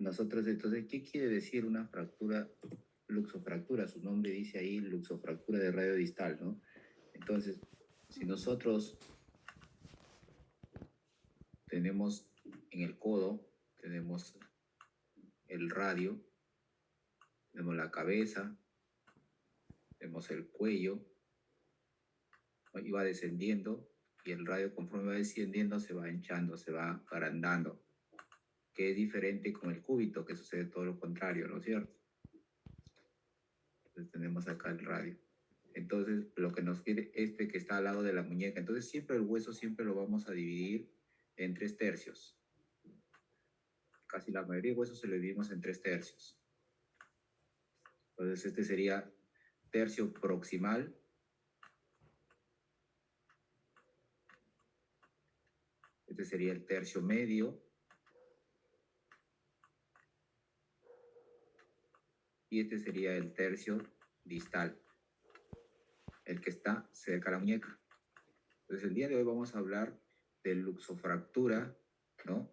nosotros, entonces, ¿qué quiere decir una fractura, luxofractura? Su nombre dice ahí luxofractura de radio distal, ¿no? Entonces, si nosotros tenemos en el codo, tenemos el radio, tenemos la cabeza, tenemos el cuello, ¿no? Y va descendiendo, y el radio conforme va descendiendo se va hinchando, se va agrandando, que es diferente con el cúbito, que sucede todo lo contrario, ¿no es cierto? Entonces tenemos acá el radio. Entonces, lo que nos quiere, que está al lado de la muñeca. Entonces, siempre el hueso, siempre lo vamos a dividir en 3 tercios. Casi la mayoría de huesos se lo dividimos en 3 tercios. Entonces, este sería tercio proximal. Este sería el tercio medio. Y este sería el tercio distal, el que está cerca a la muñeca. Entonces, el día de hoy vamos a hablar de luxofractura, ¿no?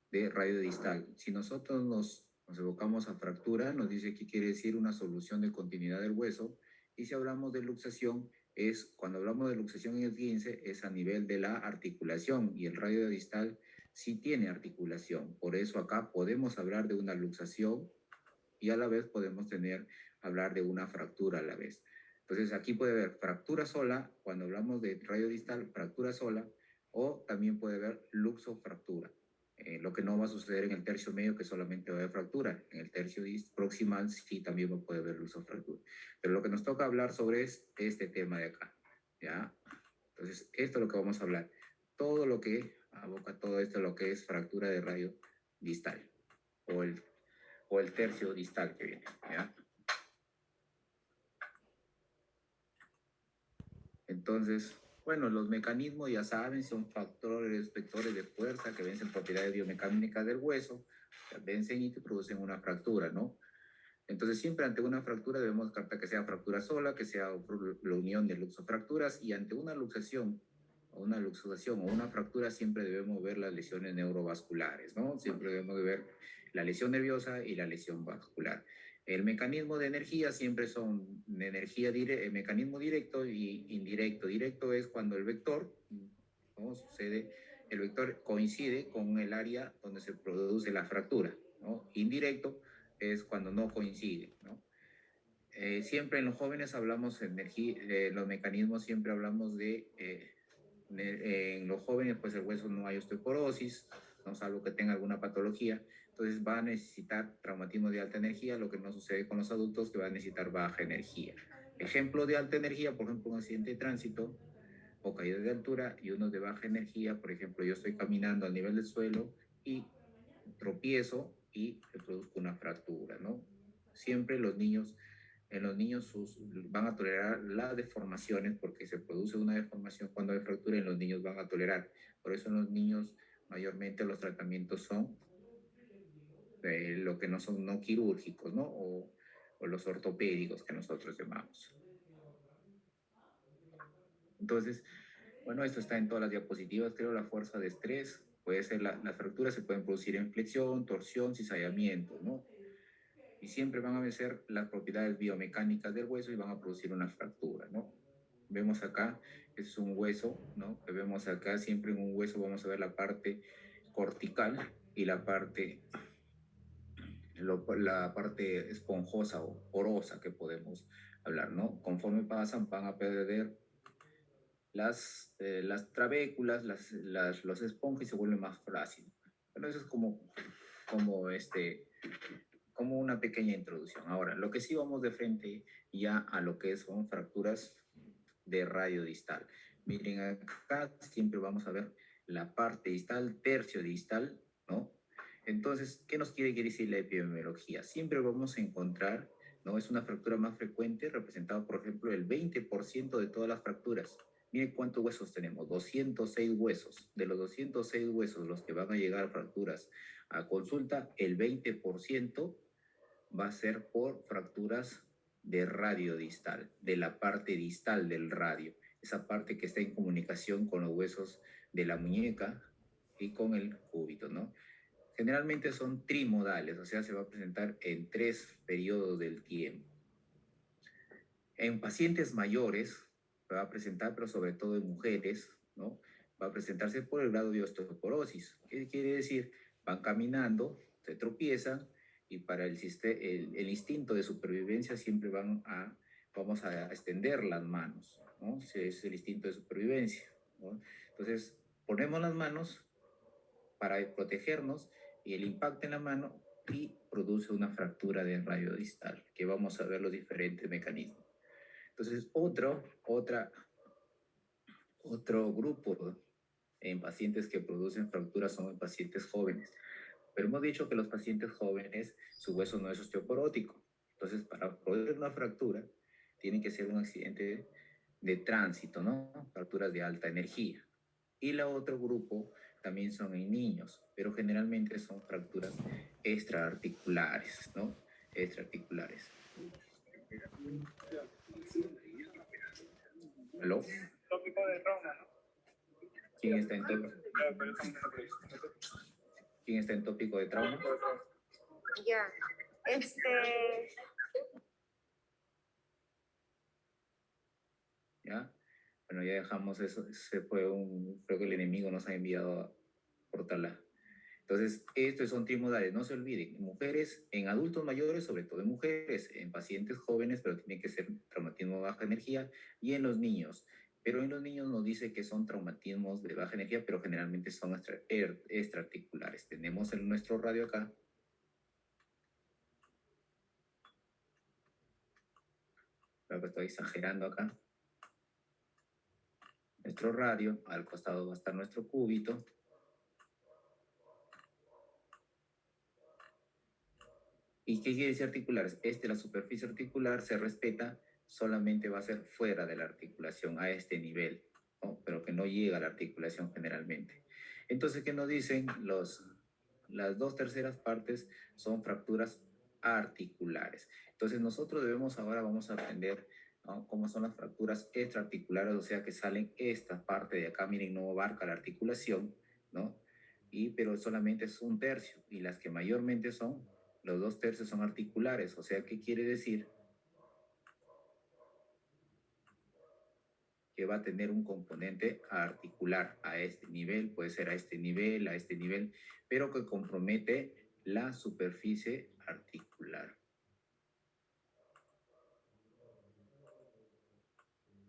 De radio distal. Si nosotros nos evocamos a fractura, nos dice que quiere decir una solución de continuidad del hueso. Y si hablamos de luxación, cuando hablamos de luxación en el 15, es a nivel de la articulación, y el radio distal sí tiene articulación. Por eso acá podemos hablar de una luxación y a la vez podemos hablar de una fractura a la vez. Entonces aquí puede haber fractura sola, cuando hablamos de radio distal, fractura sola, o también puede haber luxofractura. Lo que no va a suceder en el tercio medio, que solamente va a haber fractura. En el tercio proximal sí también puede haber luxofractura. Pero lo que nos toca hablar sobre es este tema de acá, ¿ya? Entonces, esto es lo que vamos a hablar. Todo lo que aboca todo esto, lo que es fractura de radio distal, o el tercio distal que viene, ¿ya? Entonces, bueno, los mecanismos ya saben, son factores, vectores de fuerza que vencen propiedades biomecánicas del hueso, vencen y te producen una fractura, ¿no? Entonces, siempre ante una fractura debemos descartar que sea fractura sola, que sea la unión de luxofracturas, y ante una luxación o una fractura siempre debemos ver las lesiones neurovasculares, ¿no? Siempre debemos ver la lesión nerviosa y la lesión vascular. El mecanismo de energía siempre son de energía mecanismo directo y indirecto. Directo es cuando el vector, ¿no? El vector coincide con el área donde se produce la fractura, ¿no? Indirecto es cuando no coincide, ¿no? Siempre en los jóvenes hablamos de energía, los mecanismos siempre hablamos en los jóvenes, pues el hueso no hay osteoporosis, no, salvo que tenga alguna patología, entonces va a necesitar traumatismo de alta energía, lo que no sucede con los adultos, que va a necesitar baja energía. Ejemplo de alta energía, por ejemplo, un accidente de tránsito o caída de altura, y uno de baja energía, por ejemplo, yo estoy caminando a nivel del suelo y tropiezo y le produzco una fractura, ¿no? Siempre en los niños van a tolerar las deformaciones, porque se produce una deformación cuando hay fractura, en los niños van a tolerar. Por eso en los niños mayormente los tratamientos son lo que no son no quirúrgicos, ¿no? O los ortopédicos que nosotros llamamos. Entonces, bueno, esto está en todas las diapositivas, creo. La fuerza de estrés puede ser, las fracturas se pueden producir en flexión, torsión, cizallamiento, ¿no? Y siempre van a ser las propiedades biomecánicas del hueso y van a producir una fractura, ¿no? Vemos acá, es un hueso, ¿no? Que vemos acá, siempre en un hueso vamos a ver la parte cortical y la parte esponjosa o porosa que podemos hablar, ¿no? Conforme pasan, van a perder las trabéculas, los esponjas, y se vuelve más flácido. Pero eso es como una pequeña introducción. Ahora, lo que sí vamos de frente ya a lo que son fracturas de radio distal. Miren, acá siempre vamos a ver la parte distal, tercio distal, ¿no? Entonces, ¿qué nos quiere decir la epidemiología? Siempre vamos a encontrar, ¿no? Es una fractura más frecuente, representada, por ejemplo, el 20% de todas las fracturas. Miren cuántos huesos tenemos, 206 huesos. De los 206 huesos, los que van a llegar a fracturas a consulta, el 20% va a ser por fracturas de radio distal, de la parte distal del radio, esa parte que está en comunicación con los huesos de la muñeca y con el cúbito, ¿no? Generalmente son trimodales, o sea, se va a presentar en 3 periodos del tiempo. En pacientes mayores va a presentar, pero sobre todo en mujeres, ¿no? Va a presentarse por el grado de osteoporosis. ¿Qué quiere decir? Van caminando, se tropiezan y para el instinto de supervivencia siempre vamos a extender las manos, ¿no? Ese es el instinto de supervivencia, ¿no? Entonces, ponemos las manos para protegernos y el impacto en la mano y produce una fractura del radio distal, que vamos a ver los diferentes mecanismos. Entonces, otro grupo en pacientes que producen fracturas son en pacientes jóvenes. Pero hemos dicho que los pacientes jóvenes, su hueso no es osteoporótico. Entonces, para producir una fractura, tiene que ser un accidente de tránsito, ¿no? Fracturas de alta energía. Y el otro grupo también son en niños, pero generalmente son fracturas extraarticulares, ¿no? Extraarticulares. ¿Aló? Tópico de trauma, ¿no? ¿Quién está en tópico? ¿Quién está en tópico de trauma? Ya, ¿Ya? Bueno, ya dejamos eso. Creo que el enemigo nos ha enviado a Portala. Entonces, estos son trimodales, no se olviden. Mujeres, en adultos mayores, sobre todo en mujeres, en pacientes jóvenes, pero tiene que ser traumatismo de baja energía, y en los niños. Pero en los niños nos dice que son traumatismos de baja energía, pero generalmente son extraarticulares. Tenemos nuestro radio acá. Creo que estoy exagerando acá. Nuestro radio, al costado va a estar nuestro cúbito. ¿Y qué quiere decir articulares? La superficie articular se respeta, solamente va a ser fuera de la articulación, a este nivel, ¿no? Pero que no llega a la articulación generalmente. Entonces, ¿qué nos dicen? Las 2/3 partes son fracturas articulares. Entonces, nosotros vamos a aprender, ¿no?, cómo son las fracturas extraarticulares, o sea, que salen esta parte de acá, miren, no abarca la articulación, ¿no? Pero solamente es 1/3, y las que mayormente los 2/3 son articulares, o sea, ¿qué quiere decir? Que va a tener un componente articular a este nivel, puede ser a este nivel, pero que compromete la superficie articular.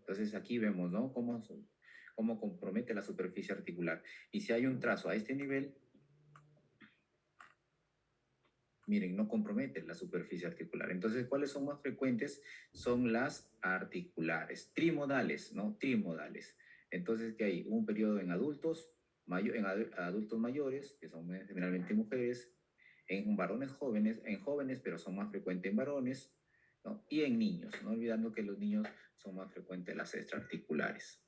Entonces aquí vemos, ¿no?, cómo compromete la superficie articular. Y si hay un trazo a este nivel, miren, no compromete la superficie articular. Entonces, ¿cuáles son más frecuentes? Son las articulares, trimodales, ¿no? Trimodales. Entonces, ¿qué hay? Un periodo en adultos, adultos mayores, que son generalmente mujeres, en varones jóvenes, pero son más frecuentes en varones, ¿no? Y en niños, no olvidando que los niños son más frecuentes las extraarticulares.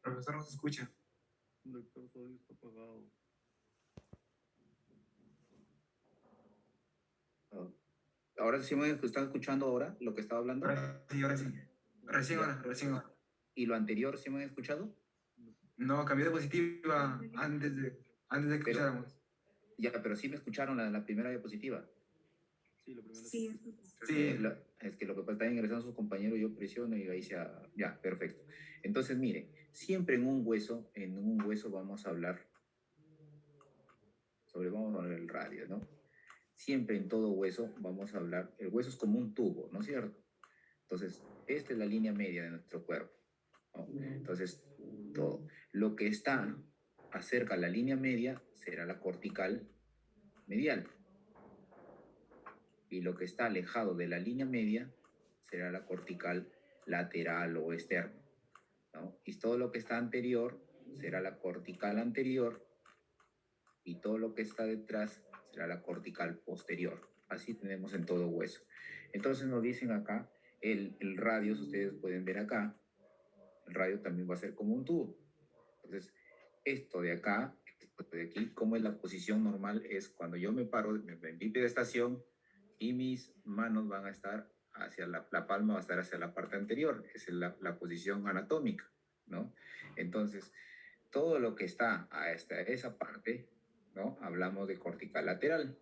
Profesor, no se escucha. Doctor, todo está apagado. Ahora sí me están escuchando ahora lo que estaba hablando. Ahora sí, ahora sí. Recién ahora. ¿Y lo anterior sí me han escuchado? No, cambié de diapositiva antes de que escucháramos. Ya, pero sí me escucharon la primera diapositiva. Sí, la primera. sí. Sí. Es que lo que está ingresando sus compañeros, yo presiono y ahí ya, perfecto. Entonces, miren, siempre en un hueso vamos a hablar el radio, ¿no? Siempre en todo hueso vamos a hablar, el hueso es como un tubo, ¿no es cierto? Entonces, esta es la línea media de nuestro cuerpo, ¿no? Entonces, todo lo que está acerca de la línea media será la cortical medial. y lo que está alejado de la línea media será la cortical lateral o externa, ¿no? Y todo lo que está anterior será la cortical anterior y todo lo que está detrás será la cortical posterior. Así tenemos en todo hueso. Entonces nos dicen acá, el radio, si ustedes pueden ver acá, el radio también va a ser como un tubo. Entonces, esto de acá, esto de aquí, como es la posición normal, es cuando yo me paro, me limpio de estación y mis manos van a estar hacia la palma va a estar hacia la parte anterior, esa es la posición anatómica, ¿no? Entonces, todo lo que está hasta esa parte, ¿no? Hablamos de cortical lateral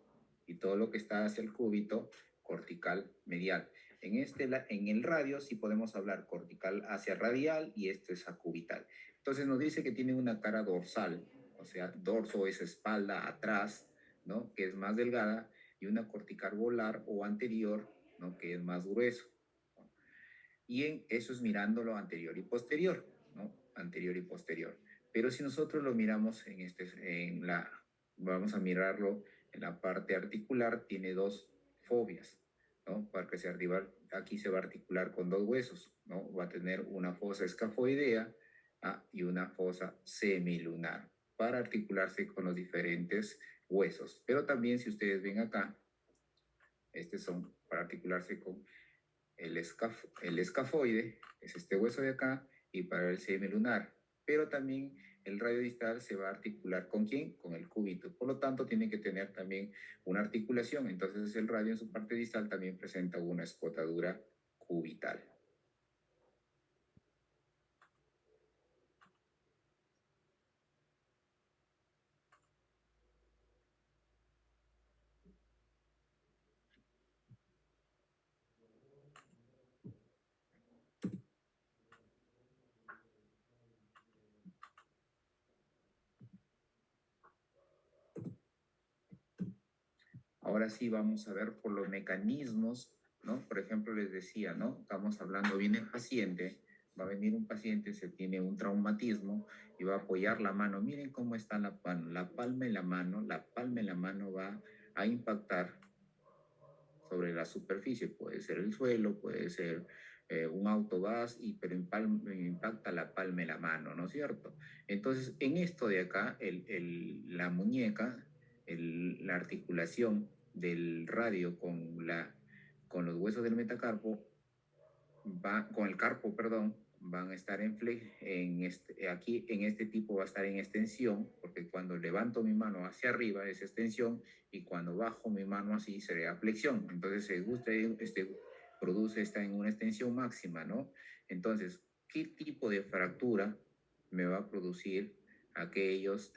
y todo lo que está hacia el cúbito, cortical medial. En el radio sí podemos hablar cortical hacia radial y esto es acubital. Entonces nos dice que tiene una cara dorsal, o sea, dorso es espalda atrás, ¿no? Que es más delgada, y una cortical volar o anterior, ¿no? Que es más grueso. ¿No? Y eso es mirándolo anterior y posterior, ¿no? Anterior y posterior. Pero si nosotros lo miramos vamos a mirarlo en la parte articular, tiene dos fobias, ¿no? Porque aquí se va a articular con dos huesos, ¿no? Va a tener una fosa escafoidea y una fosa semilunar para articularse con los diferentes huesos. Pero también si ustedes ven acá, estos son para articularse con el escafoide, es este hueso de acá, y para el semilunar. Pero también el radio distal se va a articular ¿con quién? Con el cúbito. Por lo tanto, tiene que tener también una articulación. Entonces, el radio en su parte distal también presenta una escotadura cubital. Ahora sí vamos a ver por los mecanismos, ¿no? Por ejemplo, les decía, ¿no? Estamos hablando, viene el paciente, va a venir un paciente, se tiene un traumatismo y va a apoyar la mano. Miren cómo está la palma y la mano va a impactar sobre la superficie. Puede ser el suelo, puede ser un autobús, pero impacta la palma y la mano, ¿no es cierto? Entonces, en esto de acá, la muñeca, la articulación del radio con los huesos del metacarpo, con el carpo, perdón, van a estar aquí en este tipo va a estar en extensión, porque cuando levanto mi mano hacia arriba es extensión y cuando bajo mi mano así sería flexión. Entonces produce esta en una extensión máxima, ¿no? Entonces, ¿qué tipo de fractura me va a producir aquellos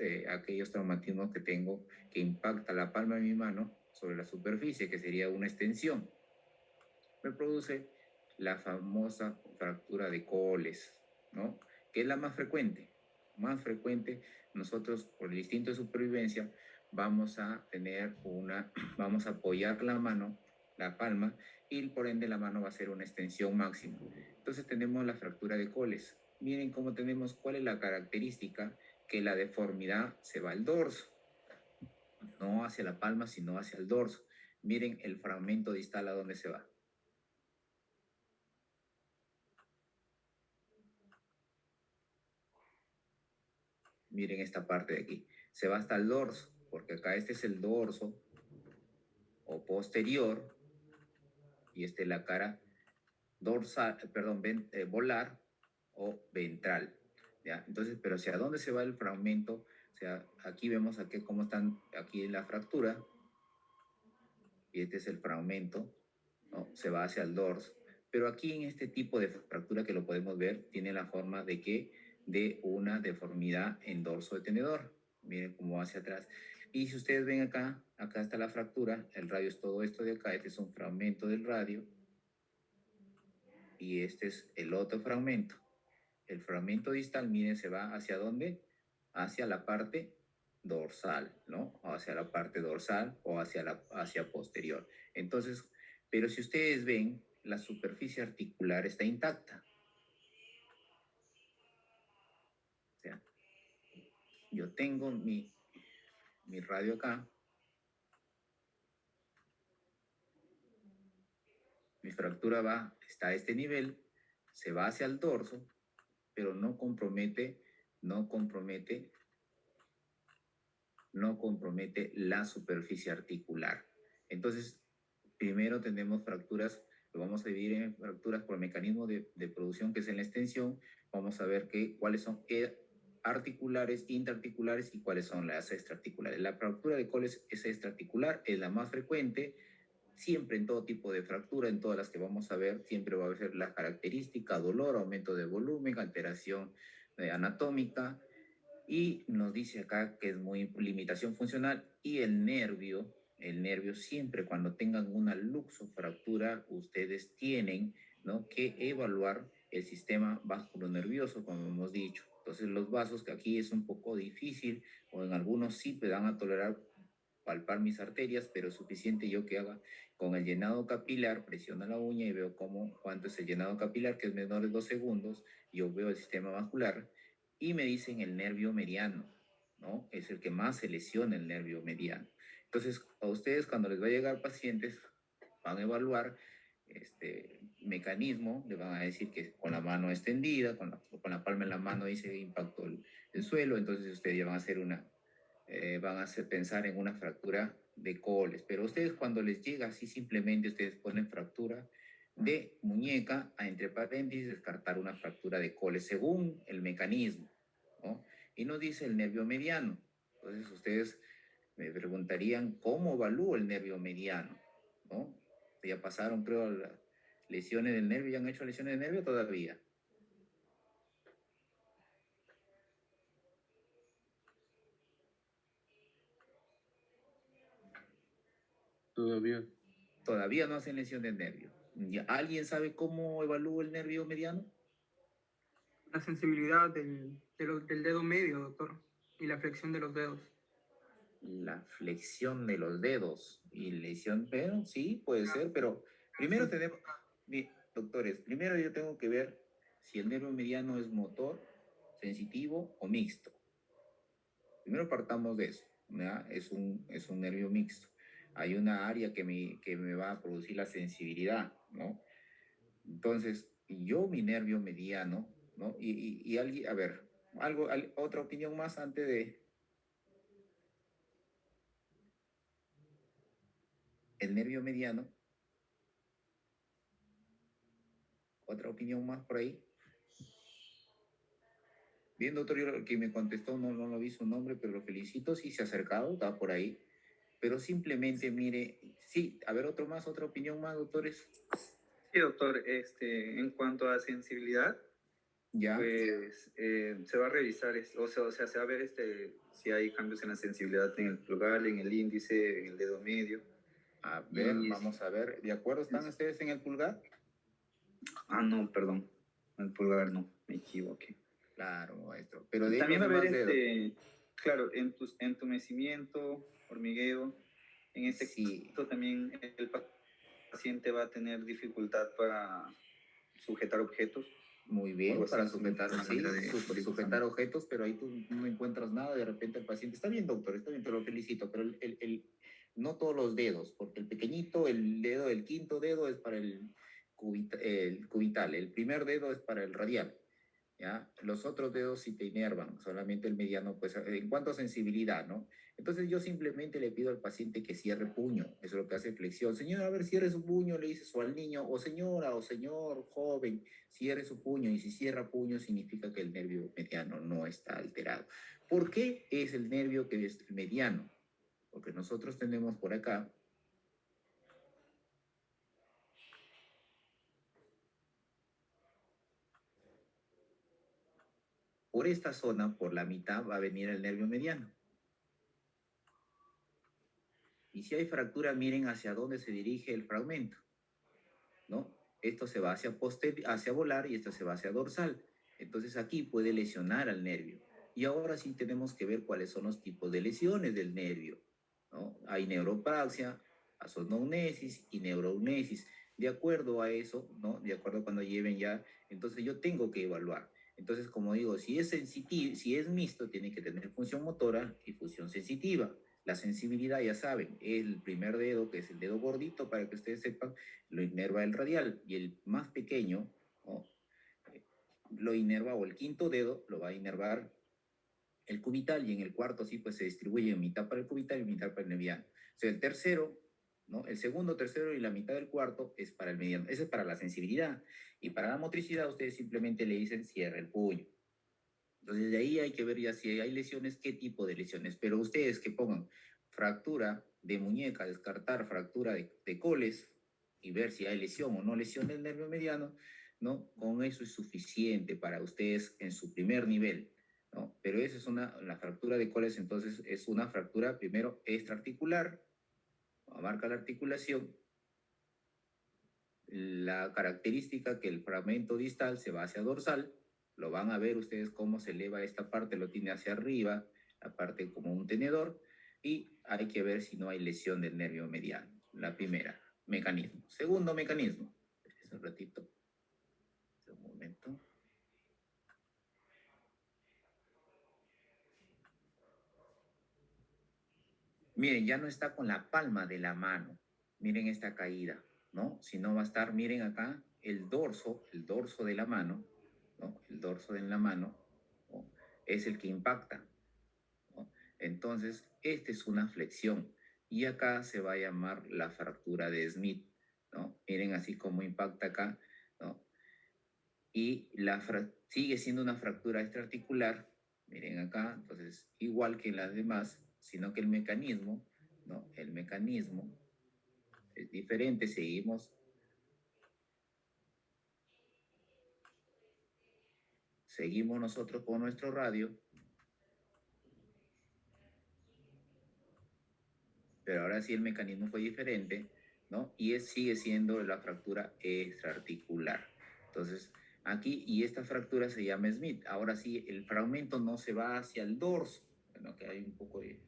traumatismos que tengo que impacta la palma de mi mano sobre la superficie, que sería una extensión? Me produce la famosa fractura de Coles, ¿no? Que es la más frecuente. Más frecuente, nosotros por el instinto de supervivencia vamos a vamos a apoyar la mano, la palma, y por ende la mano va a ser una extensión máxima. Entonces tenemos la fractura de Coles. Miren cómo tenemos, cuál es la característica, que la deformidad se va al dorso, no hacia la palma, sino hacia el dorso. Miren el fragmento distal a dónde se va. Miren esta parte de aquí. Se va hasta el dorso, porque acá este es el dorso o posterior y este es la cara dorsal, perdón, volar o ventral. ¿Ya? Entonces, pero ¿hacia dónde se va el fragmento? O sea, aquí vemos aquí cómo están, aquí la fractura y este es el fragmento, ¿no? Se va hacia el dorso. Pero aquí en este tipo de fractura que lo podemos ver, tiene la forma de que de una deformidad en dorso de tenedor. Miren cómo va hacia atrás. Y si ustedes ven acá, acá está la fractura, el radio es todo esto de acá, este es un fragmento del radio y este es el otro fragmento. El fragmento distal, miren, se va hacia dónde? Hacia la parte dorsal, ¿no? Hacia la parte dorsal o hacia posterior. Entonces, pero si ustedes ven, la superficie articular está intacta. O sea, yo tengo mi radio acá. fractura está a este nivel, se va hacia el dorso, pero no compromete la superficie articular. Entonces, primero tenemos fracturas, lo vamos a dividir en fracturas por mecanismo de producción, que es en la extensión. Vamos a ver cuáles son articulares, interarticulares y cuáles son las extraarticulares. La fractura de coles es extraarticular, es la más frecuente. Siempre en todo tipo de fractura, en todas las que vamos a ver, siempre va a ser la característica: dolor, aumento de volumen, alteración anatómica, y nos dice acá que es muy limitación funcional. Y el nervio siempre cuando tengan una luxofractura, ustedes tienen, ¿no?, que evaluar el sistema vasculonervioso, como hemos dicho. Entonces los vasos, que aquí es un poco difícil, o en algunos sí van a tolerar palpar mis arterias, pero es suficiente yo que haga con el llenado capilar, presiono la uña y veo cuánto es el llenado capilar, que es menor de 2 segundos, yo veo el sistema vascular y me dicen el nervio mediano, ¿no? Es el que más se lesiona, el nervio mediano. Entonces, a ustedes cuando les va a llegar pacientes, van a evaluar este mecanismo, le van a decir que con la mano extendida, con la palma en la mano dice impactó el suelo, entonces ustedes ya van a hacer pensar en una fractura de coles. Pero ustedes cuando les llega así, simplemente ustedes ponen fractura de muñeca, a entre paréntesis descartar una fractura de coles según el mecanismo, ¿no? Y nos dice el nervio mediano. Entonces ustedes me preguntarían cómo evalúo el nervio mediano, ¿no? Ya pasaron, creo, las lesiones del nervio. ¿Ya han hecho lesiones del nervio todavía? Todavía. Todavía no hacen lesión del nervio. ¿Alguien sabe cómo evalúo el nervio mediano? La sensibilidad del dedo medio, doctor, y la flexión de los dedos. La flexión de los dedos y lesión, pero sí, puede ser, pero primero tenemos, doctores, primero yo tengo que ver si el nervio mediano es motor, sensitivo o mixto. Primero partamos de eso, ¿ya? Es un nervio mixto. Hay una área que me va a producir la sensibilidad, ¿no? Entonces, mi nervio mediano, ¿no? Y alguien, a ver, otra opinión más antes de el nervio mediano. Otra opinión más por ahí. Bien, doctor, yo el que me contestó no lo vi su nombre, pero lo felicito, sí se ha acercado, está por ahí. Pero simplemente mire, sí, a ver, otra opinión más, doctores. Sí, doctor, en cuanto a sensibilidad, Ya. pues se va a revisar, o sea, se va a ver si hay cambios en la sensibilidad en el pulgar, en el índice, en el dedo medio. A ver, vamos a ver, ¿de acuerdo están ustedes en el pulgar? No, perdón, en el pulgar no, me equivoqué. Claro, maestro, pero de también va a haber dedos. claro, entumecimiento, hormigueo, en este caso también el paciente va a tener dificultad para sujetar objetos. Muy bien, para sujetar objetos, pero ahí tú no encuentras nada, de repente el paciente, está bien, doctor, está bien, te lo felicito, pero no todos los dedos, porque el pequeñito, el quinto dedo es para el cubital, el primer dedo es para el radial, ¿ya? Los otros dedos sí te inervan, solamente el mediano, pues en cuanto a sensibilidad, ¿no? Entonces yo simplemente le pido al paciente que cierre puño, eso es lo que hace flexión. Señora, a ver, cierre su puño, le dices, o al niño, o señora, o señor, joven, cierre su puño, y si cierra puño significa que el nervio mediano no está alterado. ¿Por qué es el nervio que es mediano? Porque nosotros tenemos por acá por esta zona, por la mitad, va a venir el nervio mediano. Y si hay fractura, miren hacia dónde se dirige el fragmento, ¿no? Esto se va hacia volar y esto se va hacia dorsal. Entonces aquí puede lesionar al nervio. Y ahora sí tenemos que ver cuáles son los tipos de lesiones del nervio, ¿no? Hay neuropraxia, asonougnesis y neurougnesis. De acuerdo a eso, ¿no? De acuerdo a cuando lleven ya, entonces yo tengo que evaluar. Entonces, como digo, si es sensitivo, si es mixto, tiene que tener función motora y función sensitiva. La sensibilidad, ya saben, el primer dedo, que es el dedo gordito, para que ustedes sepan, lo inerva el radial, y el más pequeño, ¿no? Lo inerva, o el quinto dedo lo va a inervar el cubital, y en el cuarto sí pues se distribuye en mitad para el cubital y mitad para el mediano. O sea, el tercero, ¿no? El segundo, tercero y la mitad del cuarto es para el mediano. Ese es para la sensibilidad. Y para la motricidad ustedes simplemente le dicen cierra el puño. Entonces de ahí hay que ver ya si hay lesiones, qué tipo de lesiones. Pero ustedes que pongan fractura de muñeca, descartar fractura de coles y ver si hay lesión o no lesión del nervio mediano, ¿no? Con eso es suficiente para ustedes en su primer nivel, ¿no? Pero esa es la fractura de coles, entonces es una fractura primero extraarticular, abarca la articulación, la característica que el fragmento distal se va hacia dorsal, lo van a ver ustedes cómo se eleva esta parte, lo tiene hacia arriba, la parte como un tenedor, y hay que ver si no hay lesión del nervio mediano. La primera, mecanismo. Segundo mecanismo, un ratito, un momento. Miren, ya no está con la palma de la mano. Miren esta caída, ¿no? Si no va a estar, miren acá, el dorso de la mano, ¿no? El dorso de la mano, ¿no? Es el que impacta, ¿no? Entonces, esta es una flexión. Y acá se va a llamar la fractura de Smith, ¿no? Miren así como impacta acá, ¿no? Y sigue siendo una fractura extraarticular, miren acá, entonces igual que las demás, sino que el mecanismo, ¿no? El mecanismo es diferente, seguimos nosotros con nuestro radio, pero ahora sí el mecanismo fue diferente, ¿no? Y sigue siendo la fractura extraarticular. Entonces, aquí, y esta fractura se llama Smith. Ahora sí, el fragmento no se va hacia el dorso, bueno, que hay un poco de...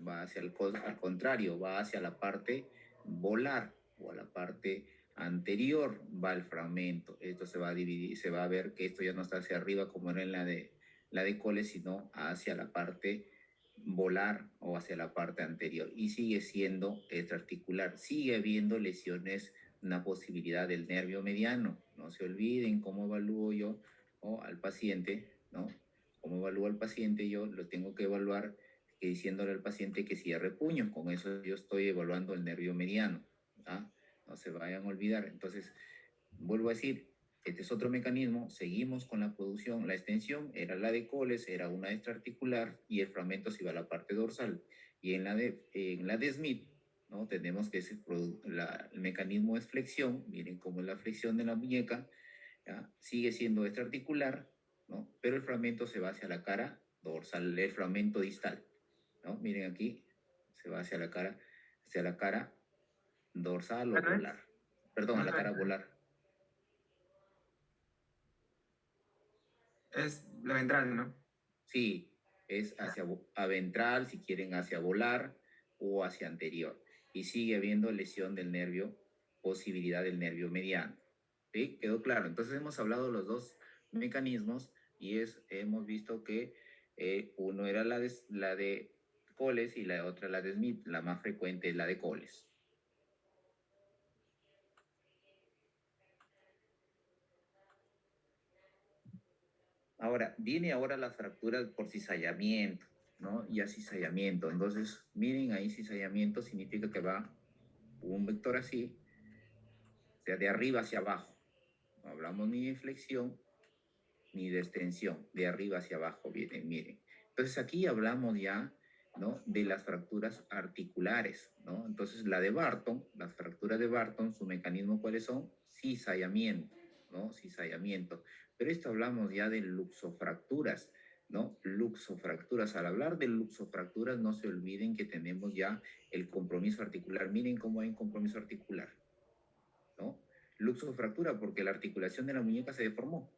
va hacia al contrario, va hacia la parte volar o a la parte anterior va el fragmento. Esto se va a dividir, se va a ver que esto ya no está hacia arriba como era en la de Cole, sino hacia la parte volar o hacia la parte anterior, y sigue siendo extraarticular, sigue habiendo lesiones, una posibilidad del nervio mediano. No se olviden cómo evalúo yo al paciente, ¿no? Cómo evalúo al paciente, yo lo tengo que evaluar diciéndole al paciente que cierre puño. Con eso yo estoy evaluando el nervio mediano, ¿ah? No se vayan a olvidar. Entonces, vuelvo a decir, este es otro mecanismo, seguimos con la producción, la extensión era la de Coles, era una extraarticular, y el fragmento se iba a la parte dorsal. Y en la de Smith, ¿no? Tenemos que el mecanismo es flexión, miren cómo es la flexión de la muñeca, ¿ya? Sigue siendo extraarticular, ¿no? Pero el fragmento se va hacia la cara dorsal, el fragmento distal, ¿no? Miren aquí, se va hacia la cara dorsal o volar. Perdón, a la cara volar. Es la ventral, ¿no? Sí, es hacia ventral, si quieren hacia volar o hacia anterior. Y sigue habiendo lesión del nervio, posibilidad del nervio mediano. ¿Sí? ¿Quedó claro? Entonces hemos hablado de los dos mecanismos, y hemos visto que uno era la de Coles y la otra la de Smith. La más frecuente es la de Coles. Ahora, viene ahora las fracturas por cizallamiento, ¿no? Y a cizallamiento. Entonces, miren ahí, cizallamiento significa que va un vector así, o sea, de arriba hacia abajo. No hablamos ni de flexión ni de extensión, de arriba hacia abajo viene, miren. Entonces, aquí hablamos ya, ¿no? De las fracturas articulares, ¿no? Entonces, la de Barton, las fracturas de Barton, su mecanismo, ¿cuáles son? Cizallamiento, ¿no? Cizallamiento. Pero esto hablamos ya de luxofracturas, ¿no? Luxofracturas. Al hablar de luxofracturas, no se olviden que tenemos ya el compromiso articular. Miren cómo hay un compromiso articular, ¿no? Luxofractura porque la articulación de la muñeca se deformó,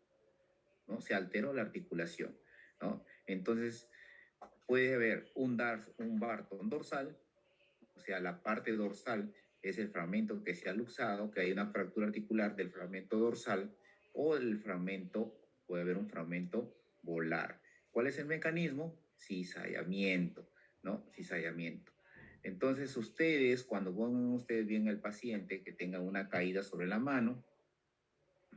¿no? Se alteró la articulación, ¿no? Entonces, puede haber un Barton dorsal, o sea, la parte dorsal es el fragmento que se ha luxado, que hay una fractura articular del fragmento dorsal, o el fragmento, puede haber un fragmento volar. ¿Cuál es el mecanismo? Cizallamiento, ¿no? Cizallamiento. Entonces, ustedes, cuando pongan ustedes bien al paciente que tenga una caída sobre la mano,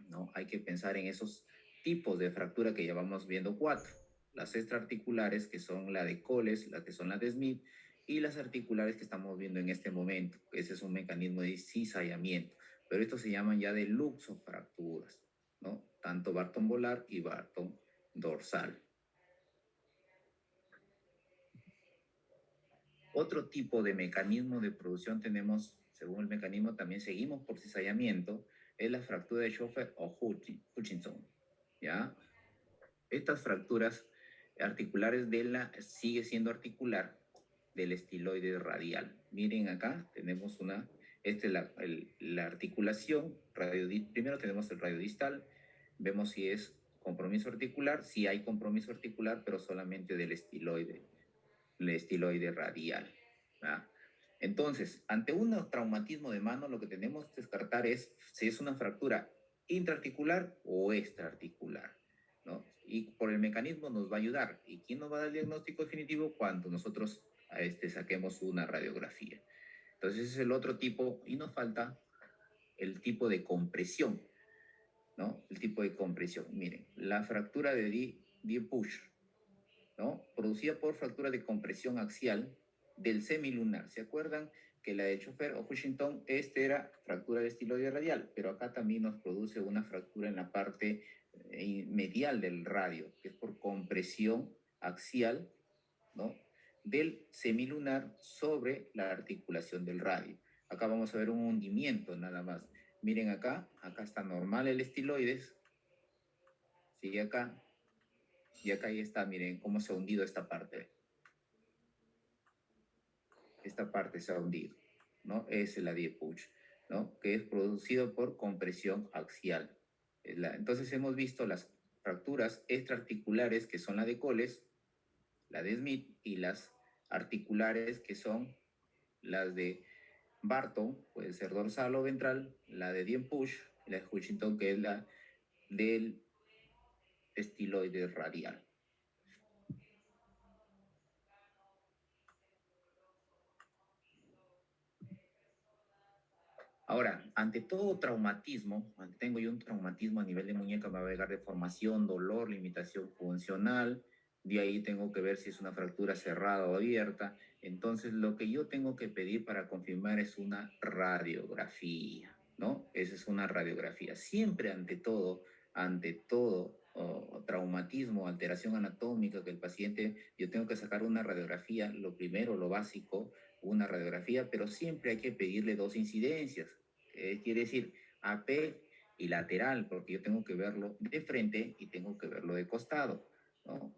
¿no? Hay que pensar en esos tipos de fractura que ya vamos viendo 4. Las extraarticulares, que son la de Coles, las que son las de Smith, y las articulares que estamos viendo en este momento. Ese es un mecanismo de cizallamiento. Pero estos se llaman ya de luxofracturas, ¿no? Tanto Barton volar y Barton dorsal. Otro tipo de mecanismo de producción tenemos, según el mecanismo, también seguimos por cizallamiento, es la fractura de Schoeffer o Hutchinson, ¿ya? Estas fracturas articulares sigue siendo articular del estiloide radial. Miren acá, tenemos esta es la articulación, primero tenemos el radio distal, vemos si es compromiso articular, si hay compromiso articular, pero solamente del estiloide, el estiloide radial, ¿verdad? Entonces, ante un traumatismo de mano, lo que tenemos que descartar es si es una fractura intraarticular o extraarticular, ¿no? Y por el mecanismo nos va a ayudar. ¿Y quién nos va a dar el diagnóstico definitivo? Cuando nosotros saquemos una radiografía. Entonces, ese es el otro tipo, y nos falta el tipo de compresión, ¿no? El tipo de compresión. Miren, la fractura de Die-Pusch, ¿no? Producida por fractura de compresión axial del semilunar. ¿Se acuerdan que la de Schoeffer o Hutchinson, era fractura de estiloide radial? Pero acá también nos produce una fractura en la parte medial del radio, que es por compresión axial, ¿no? Del semilunar sobre la articulación del radio. Acá vamos a ver un hundimiento nada más. Miren acá está normal el estiloides, sigue acá, y acá ya está, miren cómo se ha hundido esta parte. Esta parte se ha hundido, ¿no? Es la Die-Pusch, ¿no? Que es producido por compresión axial. Entonces hemos visto las fracturas extraarticulares, que son la de Coles, la de Smith, y las articulares, que son las de Barton, puede ser dorsal o ventral, la de Die-Pusch, y la de Hutchinson, que es la del estiloide radial. Ahora, ante todo traumatismo, tengo yo un traumatismo a nivel de muñeca, me va a llegar deformación, dolor, limitación funcional, de ahí tengo que ver si es una fractura cerrada o abierta. Entonces, lo que yo tengo que pedir para confirmar es una radiografía, ¿no? Esa es una radiografía. Siempre ante todo, traumatismo, alteración anatómica que el paciente, yo tengo que sacar una radiografía, lo primero, lo básico, una radiografía, pero siempre hay que pedirle 2 incidencias. Quiere decir AP y lateral, porque yo tengo que verlo de frente y tengo que verlo de costado, ¿no?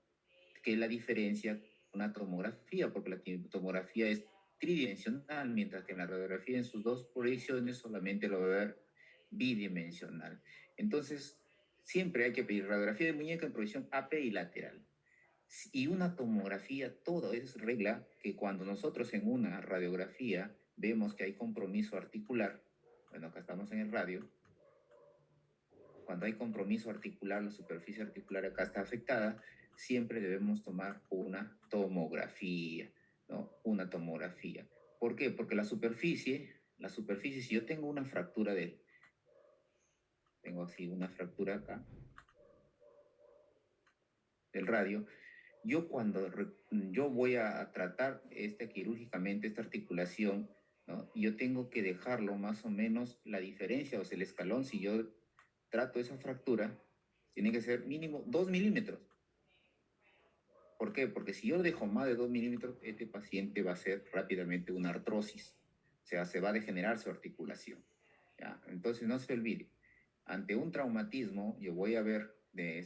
Que es la diferencia con una tomografía, porque la tomografía es tridimensional, mientras que en la radiografía en sus 2 proyecciones solamente lo va a ver bidimensional. Entonces, siempre hay que pedir radiografía de muñeca en proyección AP y lateral. Y una tomografía, todo es regla que cuando nosotros en una radiografía vemos que hay compromiso articular, bueno, acá estamos en el radio, cuando hay compromiso articular, la superficie articular acá está afectada, siempre debemos tomar una tomografía, ¿no? Una tomografía. ¿Por qué? Porque la superficie, si yo tengo una fractura tengo así una fractura acá, del radio, cuando yo voy a tratar quirúrgicamente esta articulación, ¿no? Yo tengo que dejarlo más o menos la diferencia, o sea, el escalón, si yo trato esa fractura, tiene que ser mínimo 2 milímetros. ¿Por qué? Porque si yo dejo más de 2 milímetros, este paciente va a hacer rápidamente una artrosis, o sea, se va a degenerar su articulación, ¿ya? Entonces no se olvide, ante un traumatismo, yo voy a ver,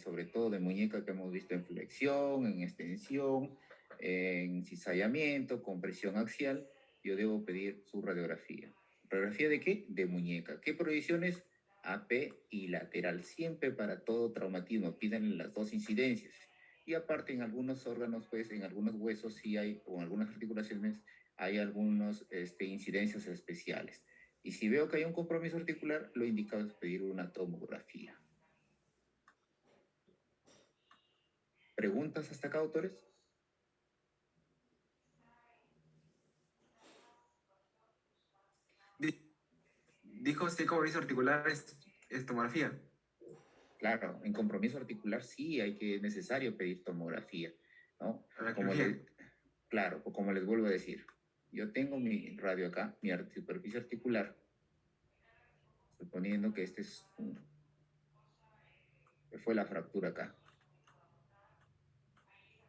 sobre todo de muñeca que hemos visto en flexión, en extensión, en cizallamiento, compresión axial, yo debo pedir su radiografía. ¿Radiografía de qué? De muñeca. ¿Qué proyecciones? AP y lateral. Siempre para todo traumatismo, pídanle las 2 incidencias. Y aparte en algunos órganos, pues en algunos huesos sí hay, o en algunas articulaciones, hay algunas incidencias especiales. Y si veo que hay un compromiso articular, lo indicado es pedir una tomografía. ¿Preguntas hasta acá, autores? dijo si hay compromiso articular es tomografía. Claro, en compromiso articular sí es necesario pedir tomografía, ¿no? A la Como cirugía. claro, como les vuelvo a decir, yo tengo mi radio acá, mi superficie articular, suponiendo que que fue la fractura acá.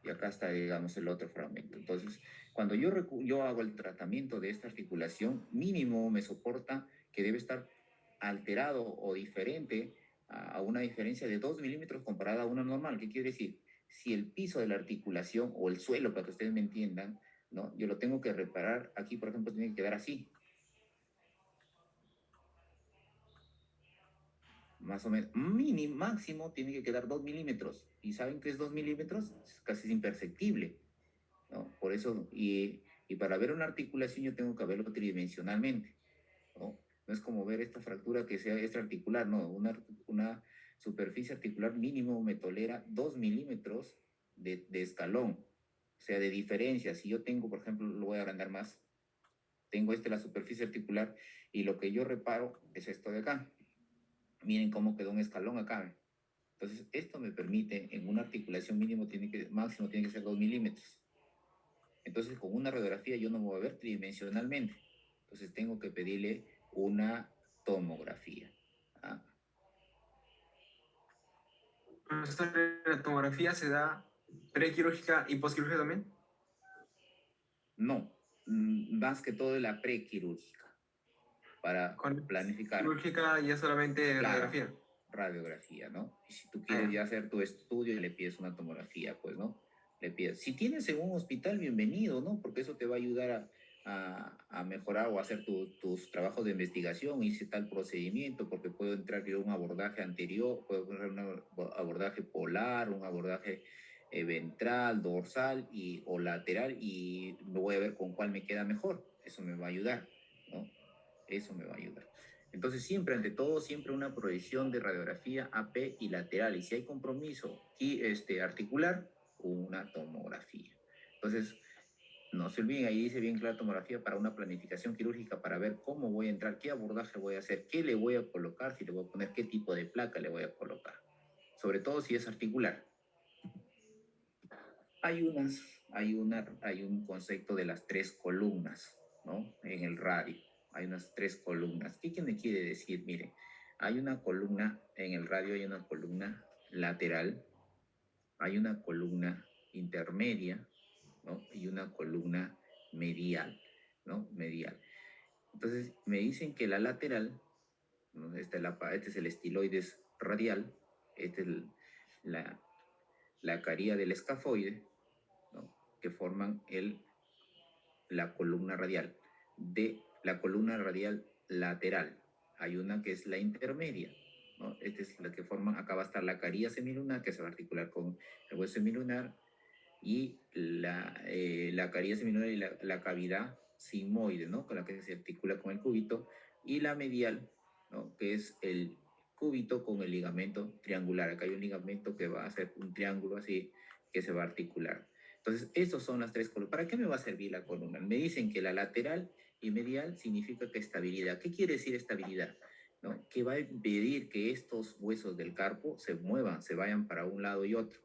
Y acá está, digamos, el otro fragmento. Entonces, cuando yo hago el tratamiento de esta articulación, mínimo me soporta que debe estar alterado o diferente a una diferencia de 2 milímetros comparada a una normal. ¿Qué quiere decir? Si el piso de la articulación o el suelo, para que ustedes me entiendan, ¿no? Yo lo tengo que reparar, aquí por ejemplo tiene que quedar así, más o menos, mínimo, máximo tiene que quedar 2 milímetros. ¿Y saben qué es 2 milímetros? Casi es imperceptible, ¿no? Por eso, y para ver una articulación yo tengo que verlo tridimensionalmente, ¿no? No es como ver esta fractura que sea extraarticular, no, una superficie articular mínimo me tolera 2 milímetros de escalón, o sea, de diferencia. Si yo tengo, por ejemplo, lo voy a agrandar más, tengo la superficie articular y lo que yo reparo es esto de acá. Miren cómo quedó un escalón acá. Entonces, esto me permite, en una articulación máximo tiene que ser 2 milímetros. Entonces, con una radiografía yo no me voy a ver tridimensionalmente. Entonces, tengo que pedirle una tomografía. ¿Ah? ¿La tomografía se da prequirúrgica y posquirúrgica también? No, más que todo la prequirúrgica, para Con planificar. quirúrgica ya solamente Claro, radiografía. radiografía, ¿no? Y si tú quieres ya hacer tu estudio, le pides una tomografía, pues, ¿no? Le pides. Si tienes en un hospital, bienvenido, ¿no? Porque eso te va a ayudar a mejorar o a hacer tus trabajos de investigación, hice tal procedimiento, porque puedo entrar yo a un abordaje anterior, puedo entrar un abordaje polar, un abordaje ventral, dorsal o lateral, y me voy a ver con cuál me queda mejor. Eso me va a ayudar, ¿no? Eso me va a ayudar. Entonces, siempre, ante todo, siempre una proyección de radiografía AP y lateral. Y si hay compromiso articular, una tomografía. Entonces, no se olviden, ahí dice bien clara tomografía para una planificación quirúrgica, para ver cómo voy a entrar, qué abordaje voy a hacer, qué le voy a colocar, si le voy a poner, qué tipo de placa le voy a colocar. Sobre todo si es articular. Hay un concepto de las 3 columnas, ¿no? En el radio. Hay unas 3 columnas. ¿Qué me quiere decir? Mire, hay una columna, en el radio hay una columna lateral, hay una columna intermedia, ¿no? Y una columna medial, ¿no? Medial. Entonces, me dicen que la lateral, ¿no? Este es el estiloides radial, esta es la caría del escafoide, ¿no? Que forman la columna radial. De la columna radial lateral hay una que es la intermedia, ¿no? Esta es la que forman, acá va a estar la caría semilunar, que se va a articular con el hueso semilunar, y la caría semilunar y la cavidad sigmoide, ¿no? Con la que se articula con el cúbito, y la medial, ¿no? Que es el cúbito con el ligamento triangular. Acá hay un ligamento que va a hacer un triángulo así, que se va a articular. Entonces, estas son las 3 columnas. ¿Para qué me va a servir la columna? Me dicen que la lateral y medial significa que estabilidad. ¿Qué quiere decir estabilidad? ¿No? Que va a impedir que estos huesos del carpo se muevan, se vayan para un lado y otro.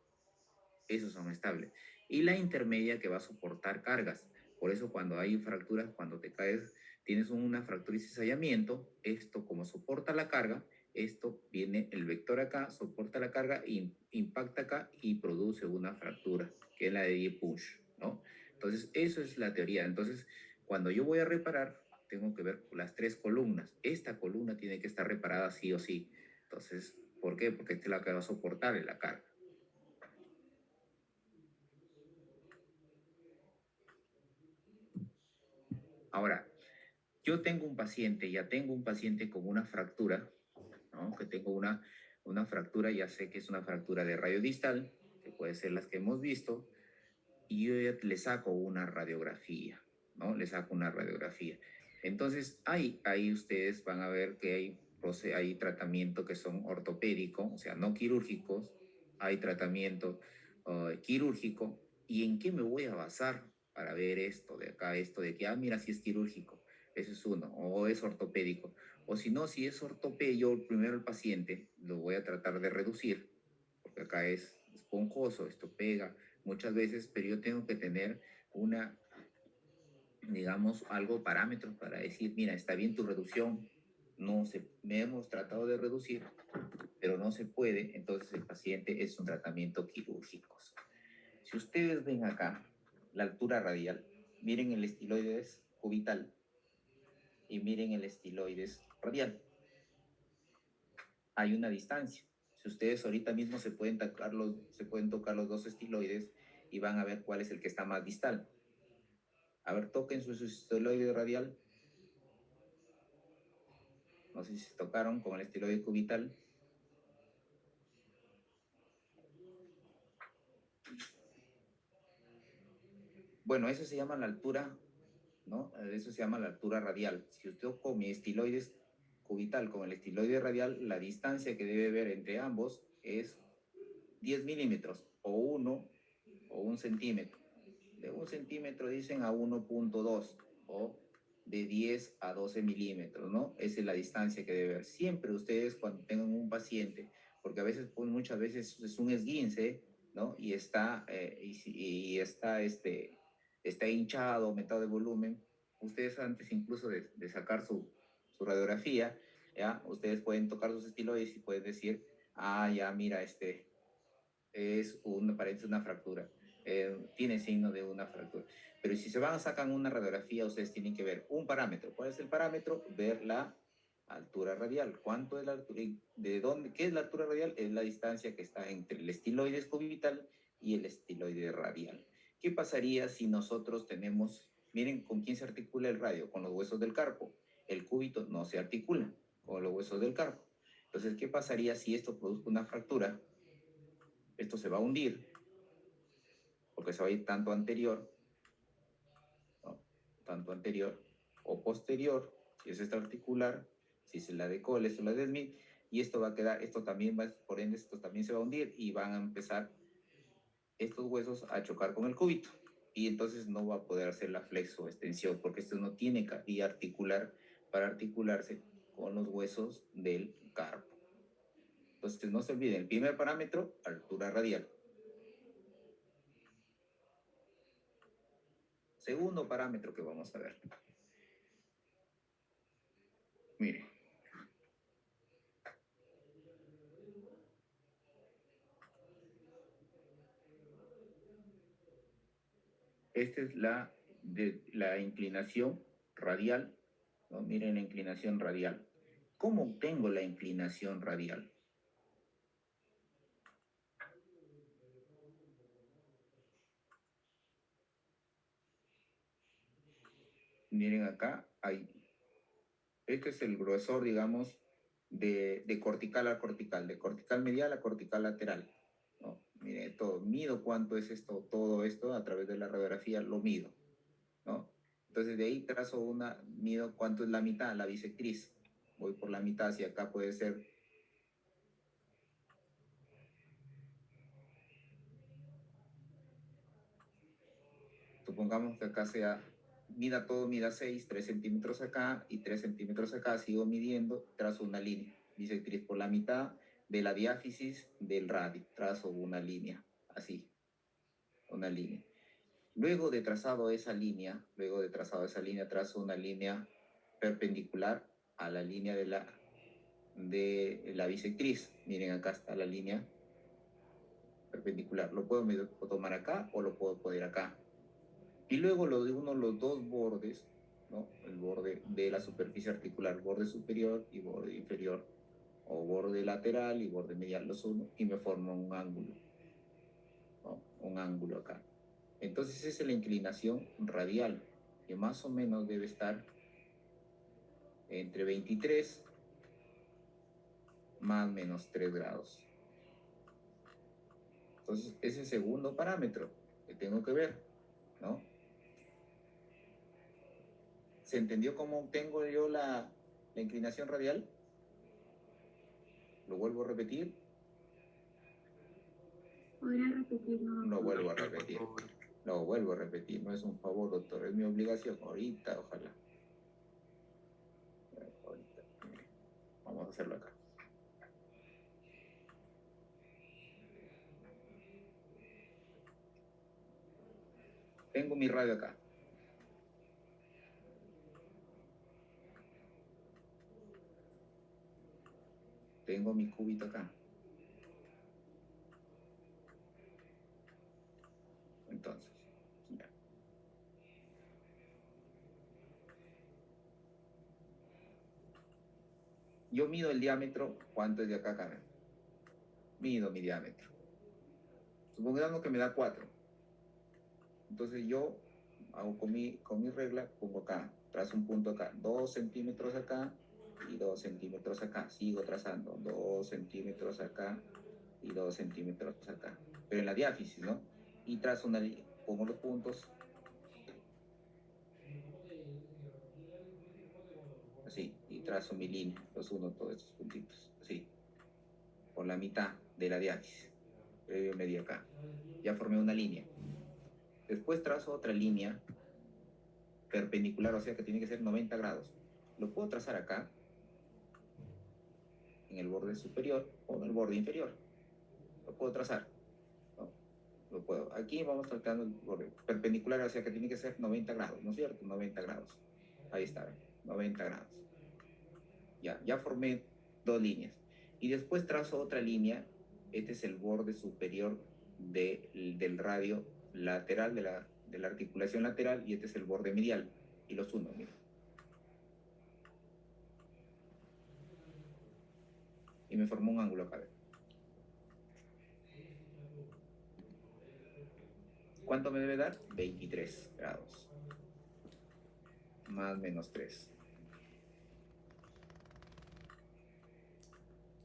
Esos son estables. Y la intermedia que va a soportar cargas. Por eso cuando hay fracturas, cuando te caes, tienes una fractura y cizallamiento, esto como soporta la carga, esto viene el vector acá, soporta la carga, impacta acá y produce una fractura, que es la de Die-Push, ¿no? Entonces, eso es la teoría. Entonces, cuando yo voy a reparar, tengo que ver las 3 columnas. Esta columna tiene que estar reparada sí o sí. Entonces, ¿por qué? Porque esta es la que va a soportar la carga. Ahora, yo tengo un paciente, ya tengo un paciente con una fractura, ¿no? Que tengo una fractura, ya sé que es una fractura de radio distal, que puede ser las que hemos visto, y yo ya le saco una radiografía, ¿no? Le saco una radiografía. Entonces, ahí ustedes van a ver que hay tratamiento que son ortopédicos, o sea, no quirúrgicos, hay tratamiento quirúrgico, ¿y en qué me voy a basar para ver esto de acá, esto de que, mira, si es quirúrgico? Eso es uno, o es ortopédico. O si no, si es ortopedio, primero el paciente lo voy a tratar de reducir, porque acá es esponjoso, esto pega muchas veces, pero yo tengo que tener una, digamos, algo parámetros para decir, mira, está bien tu reducción, no se, me hemos tratado de reducir, pero no se puede, entonces el paciente es un tratamiento quirúrgico. Si ustedes ven acá la altura radial, miren el estiloides cubital y miren el estiloides radial. Hay una distancia. Si ustedes ahorita mismo se pueden tocar los dos estiloides y van a ver cuál es el que está más distal. A ver, toquen su estiloide radial. No sé si se tocaron con el estiloide cubital. Bueno, eso se llama la altura, ¿no? Eso se llama la altura radial. Si usted con mi estiloides cubital con el estiloide radial, la distancia que debe ver entre ambos es 10 milímetros o 1 o 1 centímetro. De 1 centímetro dicen a 1.2 o de 10 a 12 milímetros, ¿no? Esa es la distancia que debe ver. Siempre ustedes cuando tengan un paciente, porque a veces, pues, muchas veces es un esguince, ¿no? Y está, está hinchado, aumentado de volumen. Ustedes antes incluso de sacar su radiografía, ¿ya? Ustedes pueden tocar sus estiloides y pueden decir, ah, ya, mira, parece una fractura. Tiene signo de una fractura. Pero si se van a sacar una radiografía, ustedes tienen que ver un parámetro. ¿Cuál es el parámetro? Ver la altura radial. ¿Cuánto es la altura? ¿De dónde? ¿Qué es la altura radial? Es la distancia que está entre el estiloide cubital y el estiloide radial. ¿Qué pasaría si nosotros tenemos, miren con quién se articula el radio? Con los huesos del carpo. El cúbito no se articula con los huesos del carpo. Entonces, ¿qué pasaría si esto produce una fractura? Esto se va a hundir, porque se va a ir tanto anterior, ¿no? Tanto anterior o posterior, si es esta articular, si es la de Coles o la de Smith, y esto va a quedar, esto también va, por ende, esto también se va a hundir y van a empezar estos huesos a chocar con el cúbito. Y entonces no va a poder hacer la flexo extensión, porque esto no tiene vía articular para articularse con los huesos del carpo. Entonces no se olviden, el primer parámetro, altura radial. Segundo parámetro que vamos a ver. Mire. Esta es la inclinación radial, ¿no? Miren la inclinación radial. ¿Cómo obtengo la inclinación radial? Miren acá, este es el grosor, digamos, de cortical a cortical, de cortical medial a cortical lateral, ¿no? Miren, mido cuánto es esto, todo esto a través de la radiografía, lo mido, ¿no? Entonces de ahí mido cuánto es la mitad, la bisectriz. Voy por la mitad, hacia acá puede ser, supongamos que acá mida 6, 3 centímetros acá y 3 centímetros acá, sigo midiendo, trazo una línea bisectriz por la mitad de la diáfisis del radio, trazo una línea, así, una línea. Luego de trazado esa línea, trazo una línea perpendicular a la línea de la bisectriz. Miren, acá está la línea perpendicular. Lo puedo tomar acá o lo puedo poner acá. Y luego los dos bordes, ¿no? El borde de la superficie articular, borde superior y borde inferior, o borde lateral y borde medial, los uno, y me formo un ángulo, ¿no? Un ángulo acá. Entonces esa es la inclinación radial, que más o menos debe estar entre 23 más menos 3 grados. Entonces ese es el segundo parámetro que tengo que ver, ¿no? ¿Se entendió cómo obtengo yo la inclinación radial? Lo vuelvo a repetir. ¿Podría repetirlo? Lo vuelvo a repetir. Lo vuelvo a repetir. No es un favor, doctor. Es mi obligación. Ahorita, ojalá. Ahorita. Vamos a hacerlo acá. Tengo mi radio acá. Tengo mi cúbito acá. Entonces, ya. Yo mido el diámetro. ¿Cuánto es de acá a acá? Mido mi diámetro. Supongamos que me da 4. Entonces yo hago con mi regla, pongo acá, trazo un punto acá, 2 centímetros acá y 2 centímetros acá. Sigo trazando 2 centímetros acá y 2 centímetros acá. Pero en la diáfisis, ¿no? Y trazo una línea, pongo los puntos. Así, y trazo mi línea, los uno todos estos puntitos, así, por la mitad de la diáfisis. Previo medio acá. Ya formé una línea. Después trazo otra línea perpendicular, o sea que tiene que ser 90 grados. Lo puedo trazar acá, en el borde superior o en el borde inferior. Lo puedo trazar, ¿no? Lo puedo. Aquí vamos tratando el borde perpendicular, o sea que tiene que ser 90 grados, ¿no es cierto? 90 grados. Ahí está, 90 grados. Ya formé 2 líneas. Y después trazo otra línea. Este es el borde superior del radio lateral, de la articulación lateral, y este es el borde medial. Y los uno, miren. Y me formó un ángulo acá. ¿Cuánto me debe dar? 23 grados. Más menos 3.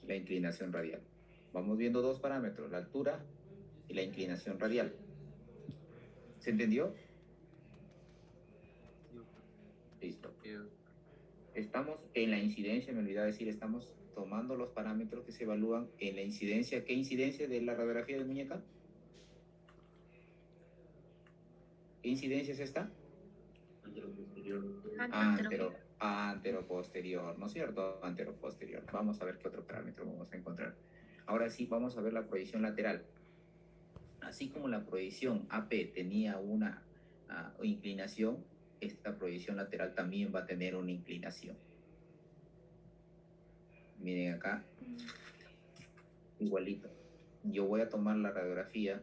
La inclinación radial. Vamos viendo dos parámetros, la altura y la inclinación radial. ¿Se entendió? Listo. Estamos en la incidencia, me olvidaba decir, estamos tomando los parámetros que se evalúan en la incidencia. ¿Qué incidencia de la radiografía de muñeca? ¿Qué incidencia es esta? Anteroposterior, ¿no es cierto? Anteroposterior. Vamos a ver qué otro parámetro vamos a encontrar. Ahora sí, vamos a ver la proyección lateral. Así como la proyección AP tenía una inclinación, esta proyección lateral también va a tener una inclinación. Miren acá, igualito. Yo voy a tomar la radiografía,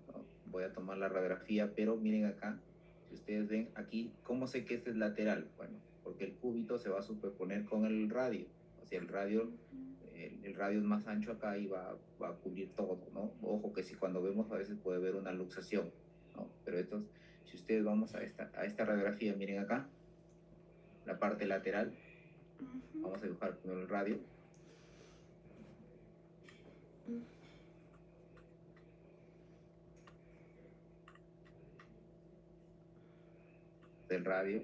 ¿no? Voy a tomar la radiografía, pero miren acá, si ustedes ven aquí, ¿cómo sé que este es lateral? Bueno, porque el cúbito se va a superponer con el radio. O sea, el radio es más ancho acá y va a cubrir todo, ¿no? Ojo que si cuando vemos a veces puede haber una luxación, ¿no? Pero estos, si ustedes vamos a esta radiografía, miren acá, la parte lateral, vamos a dibujar primero el radio. Del radio.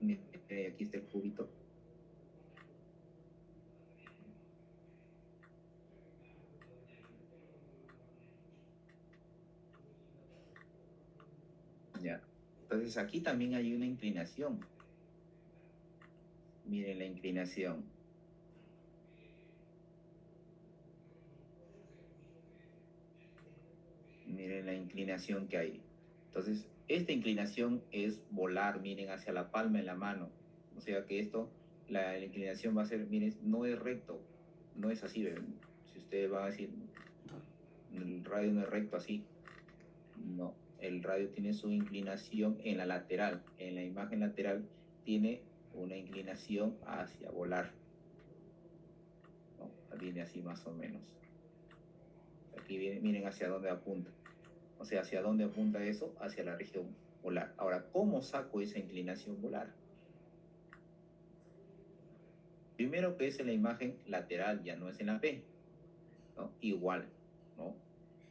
Aquí está el cúbito. Ya. Entonces aquí también hay una inclinación. Miren la inclinación. Miren la inclinación que hay. Entonces, esta inclinación es volar, miren, hacia la palma de la mano. O sea que esto, la inclinación va a ser, miren, no es recto, no es así. ¿Ven? Si ustedes van a decir, el radio no es recto así. No, el radio tiene su inclinación en la lateral. En la imagen lateral tiene una inclinación hacia volar. ¿No? Viene así más o menos. Aquí viene, miren hacia dónde apunta. O sea, ¿hacia dónde apunta eso? Hacia la región polar. Ahora, ¿cómo saco esa inclinación polar? Primero que es en la imagen lateral, ya no es en la P, ¿no? Igual, ¿no?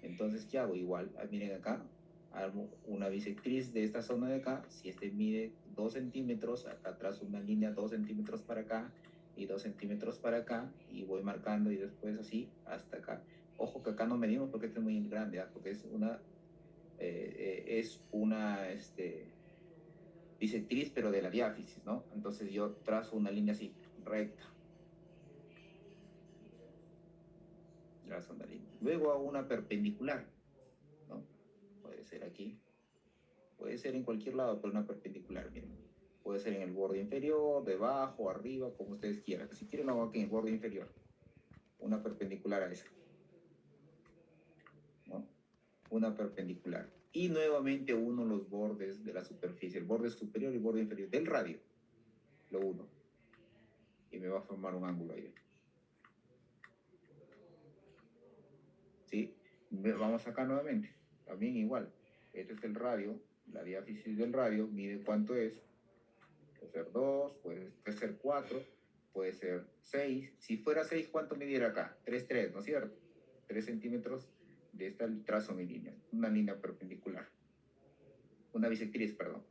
Entonces, ¿qué hago? Igual, miren acá, hago una bisectriz de esta zona de acá. Si este mide 2 centímetros, acá trazo una línea 2 centímetros para acá y 2 centímetros para acá, y voy marcando y después así hasta acá. Ojo que acá no medimos porque este es muy grande, ¿eh? Porque es una bisectriz, pero de la diáfisis, ¿no? Entonces yo trazo una línea así, recta. Trazo una línea. Luego hago una perpendicular, ¿no? Puede ser aquí, puede ser en cualquier lado, pero una perpendicular, miren. Puede ser en el borde inferior, debajo, arriba, como ustedes quieran. Si quieren, lo hago aquí en el borde inferior. Una perpendicular a esa, ¿no? Una perpendicular. Y nuevamente uno los bordes de la superficie, el borde superior y el borde inferior del radio. Lo uno. Y me va a formar un ángulo ahí. ¿Sí? Vamos acá nuevamente. También igual. Este es el radio. La diáfisis del radio mide cuánto es. Puede ser 2, puede ser 4, puede ser 6. Si fuera 6, ¿cuánto midiera acá? 3, ¿no es cierto? 3 centímetros de esta trazo mi línea. Una línea perpendicular. Una bisectriz, perdón.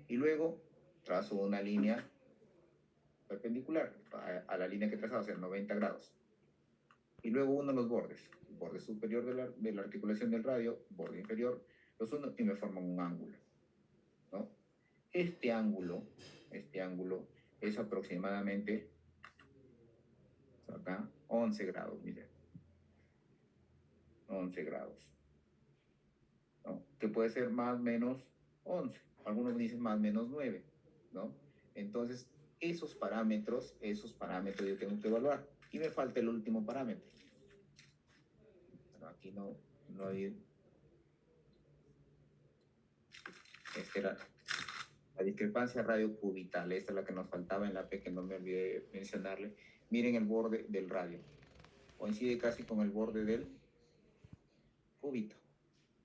Y luego trazo una línea perpendicular a la línea que he trazado, o sea, 90 grados. Y luego uno los bordes. El borde superior de la articulación del radio, borde inferior, los uno y me forman un ángulo, ¿no? Este ángulo es aproximadamente acá 11 grados, miren. 11 grados, ¿no? Que puede ser más o menos 11. Algunos dicen más o menos 9, ¿no? Entonces, esos parámetros yo tengo que evaluar. Y me falta el último parámetro. Bueno, aquí no hay... Esta era la discrepancia radio-cubital. Esta es la que nos faltaba en la P, que no me olvidé mencionarle. Miren el borde del radio. Coincide casi con el borde del cúbito.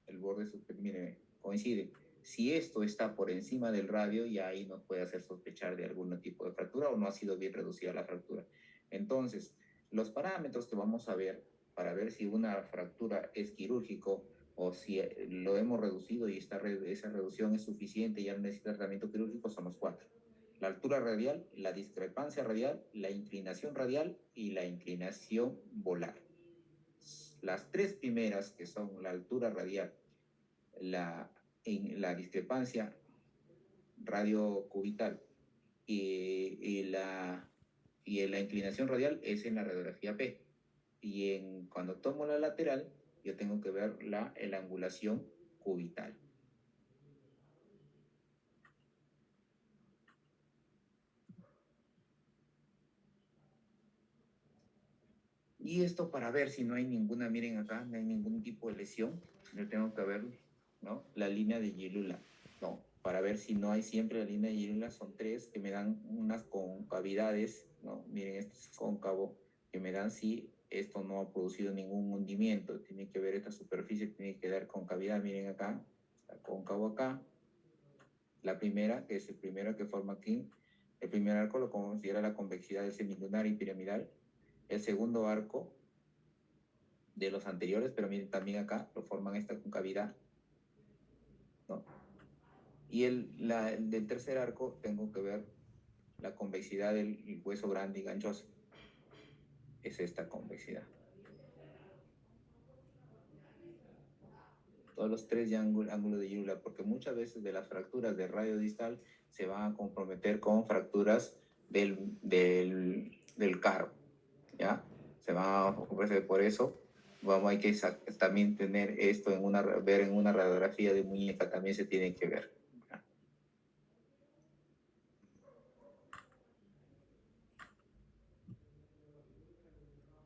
El borde superior, miren, coincide. Si esto está por encima del radio, ya ahí nos puede hacer sospechar de algún tipo de fractura o no ha sido bien reducida la fractura. Entonces, los parámetros que vamos a ver para ver si una fractura es quirúrgico o si lo hemos reducido y esa reducción es suficiente y ya no necesita tratamiento quirúrgico, son los 4. La altura radial, la discrepancia radial, la inclinación radial y la inclinación volar. Las 3 primeras, que son la altura radial, la discrepancia radiocubital y la inclinación radial, es en la radiografía P. Y cuando tomo la lateral, yo tengo que ver la angulación cubital. Y esto para ver si no hay ninguna, miren acá, no hay ningún tipo de lesión. Yo tengo que ver, ¿no?, la línea de Gilula, ¿no? Para ver si no hay siempre la línea de Gilula. Son 3 que me dan unas concavidades, ¿no? Miren, este es cóncavo, que me dan si esto no ha producido ningún hundimiento. Tiene que ver esta superficie, tiene que dar concavidad. Miren acá, está cóncavo acá. La primera, que es el primero que forma aquí, el primer arco lo considera la convexidad del semilunar y piramidal. El segundo arco de los anteriores, pero miren, también acá lo forman esta concavidad, ¿no? Y del tercer arco tengo que ver la convexidad del hueso grande y ganchoso. Es esta convexidad. Todos los 3 ángulos de Gilula, porque muchas veces de las fracturas de radio distal se van a comprometer con fracturas del caro, ¿ya? Se van a ofrecer. Por eso hay que también tener esto ver en una radiografía de muñeca, también se tiene que ver.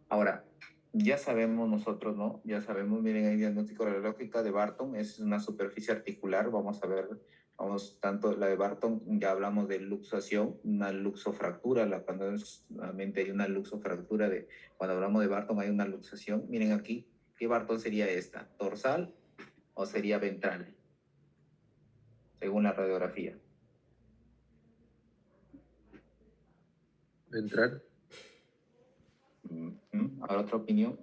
Ahora, ya sabemos nosotros, ¿no? Ya sabemos, miren, el diagnóstico radiológico de Barton es una superficie articular. Vamos a ver, tanto la de Barton, ya hablamos de luxación, una luxofractura, cuando nuevamente hay una luxofractura, cuando hablamos de Barton hay una luxación. Miren aquí, ¿qué Barton sería esta? ¿Dorsal o sería ventral? Según la radiografía. Ventral. Ahora, otra opinión.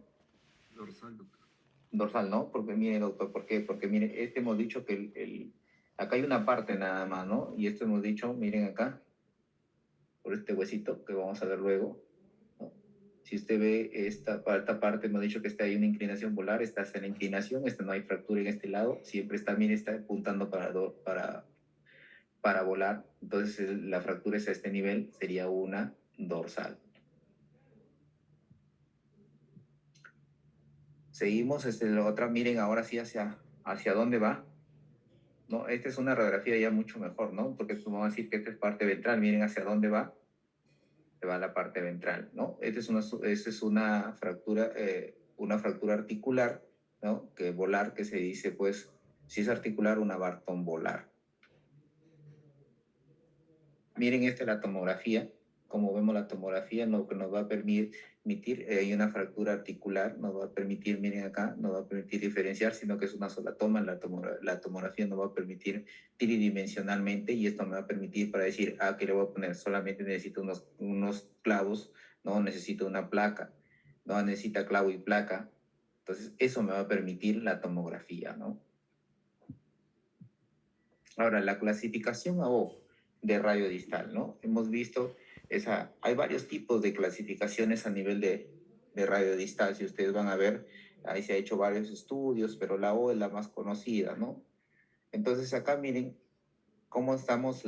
Dorsal, doctor. Dorsal, ¿no? Porque mire, doctor, ¿por qué? Porque mire, hemos dicho que acá hay una parte nada más, ¿no? Y esto hemos dicho, miren acá, por este huesito que vamos a ver luego, ¿no? Si usted ve esta parte, hemos dicho que hay una inclinación volar, esta es la inclinación, no hay fractura en este lado, siempre está, mire, está apuntando para para volar. Entonces la fractura es a este nivel, sería una dorsal. Seguimos, la otra, miren ahora sí hacia dónde va, ¿no? Esta es una radiografía ya mucho mejor, ¿no? Porque vamos a decir que esta es parte ventral, miren hacia dónde va, se va la parte ventral, ¿no? Esta es una fractura articular, ¿no? Que volar, que se dice, pues, si es articular, una Barton volar. Miren esta es la tomografía. Como vemos la tomografía, lo que nos va a permitir, hay una fractura articular, nos va a permitir, miren acá, nos va a permitir diferenciar, sino que es una sola toma. La tomografía nos va a permitir tridimensionalmente, y esto me va a permitir para decir, que le voy a poner, solamente necesito unos clavos, no necesito una placa, no necesita clavo y placa. Entonces, eso me va a permitir la tomografía, ¿no? Ahora, la clasificación de radio distal, ¿no? Hemos visto hay varios tipos de clasificaciones a nivel de radio distal. Si ustedes van a ver, ahí se ha hecho varios estudios, pero la O es la más conocida, ¿no? Entonces acá miren cómo estamos,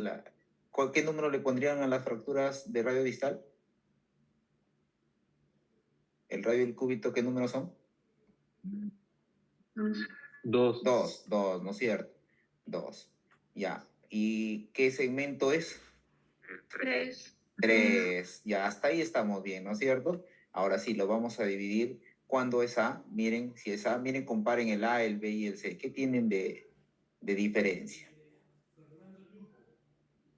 ¿qué número le pondrían a las fracturas de radio distal? ¿El radio y el cúbito qué números son? 2. Dos, ¿no es cierto? 2. Ya. ¿Y qué segmento es? 3. 3. Ya, hasta ahí estamos bien, ¿no es cierto? Ahora sí, lo vamos a dividir. ¿Cuándo es A? Miren, si es A, miren, comparen el A, el B y el C. ¿Qué tienen de diferencia?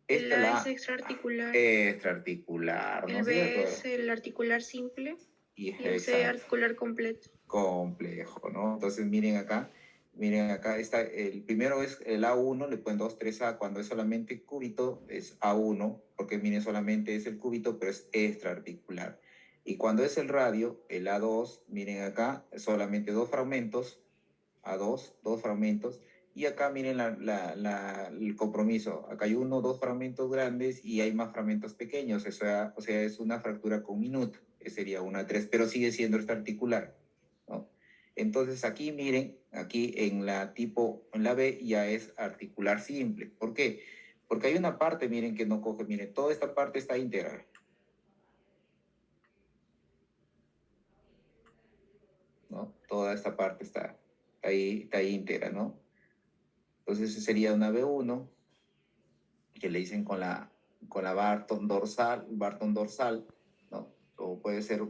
El A es extraarticular. Extraarticular, ¿no es cierto? El B es el articular simple y el C exacto, articular completo. complejo, ¿no? Entonces miren acá está, el primero es el A1, le ponen 2, 3A, cuando es solamente cúbito es A1, porque miren, solamente es el cúbito, pero es extraarticular. Y cuando es el radio, el A2, miren acá, solamente 2 fragmentos, A2, 2 fragmentos, y acá miren el compromiso, acá hay 1, 2 fragmentos grandes y hay más fragmentos pequeños, o sea es una fractura con minuto, que sería una 3, pero sigue siendo extraarticular, ¿no? Entonces aquí miren, aquí en la B ya es articular simple. ¿Por qué? Porque hay una parte, miren, que no coge, miren, toda esta parte está íntegra, ¿no? Toda esta parte está ahí íntegra, ¿no? Entonces ese sería una B1, que le dicen con la Barton dorsal, ¿no? O puede ser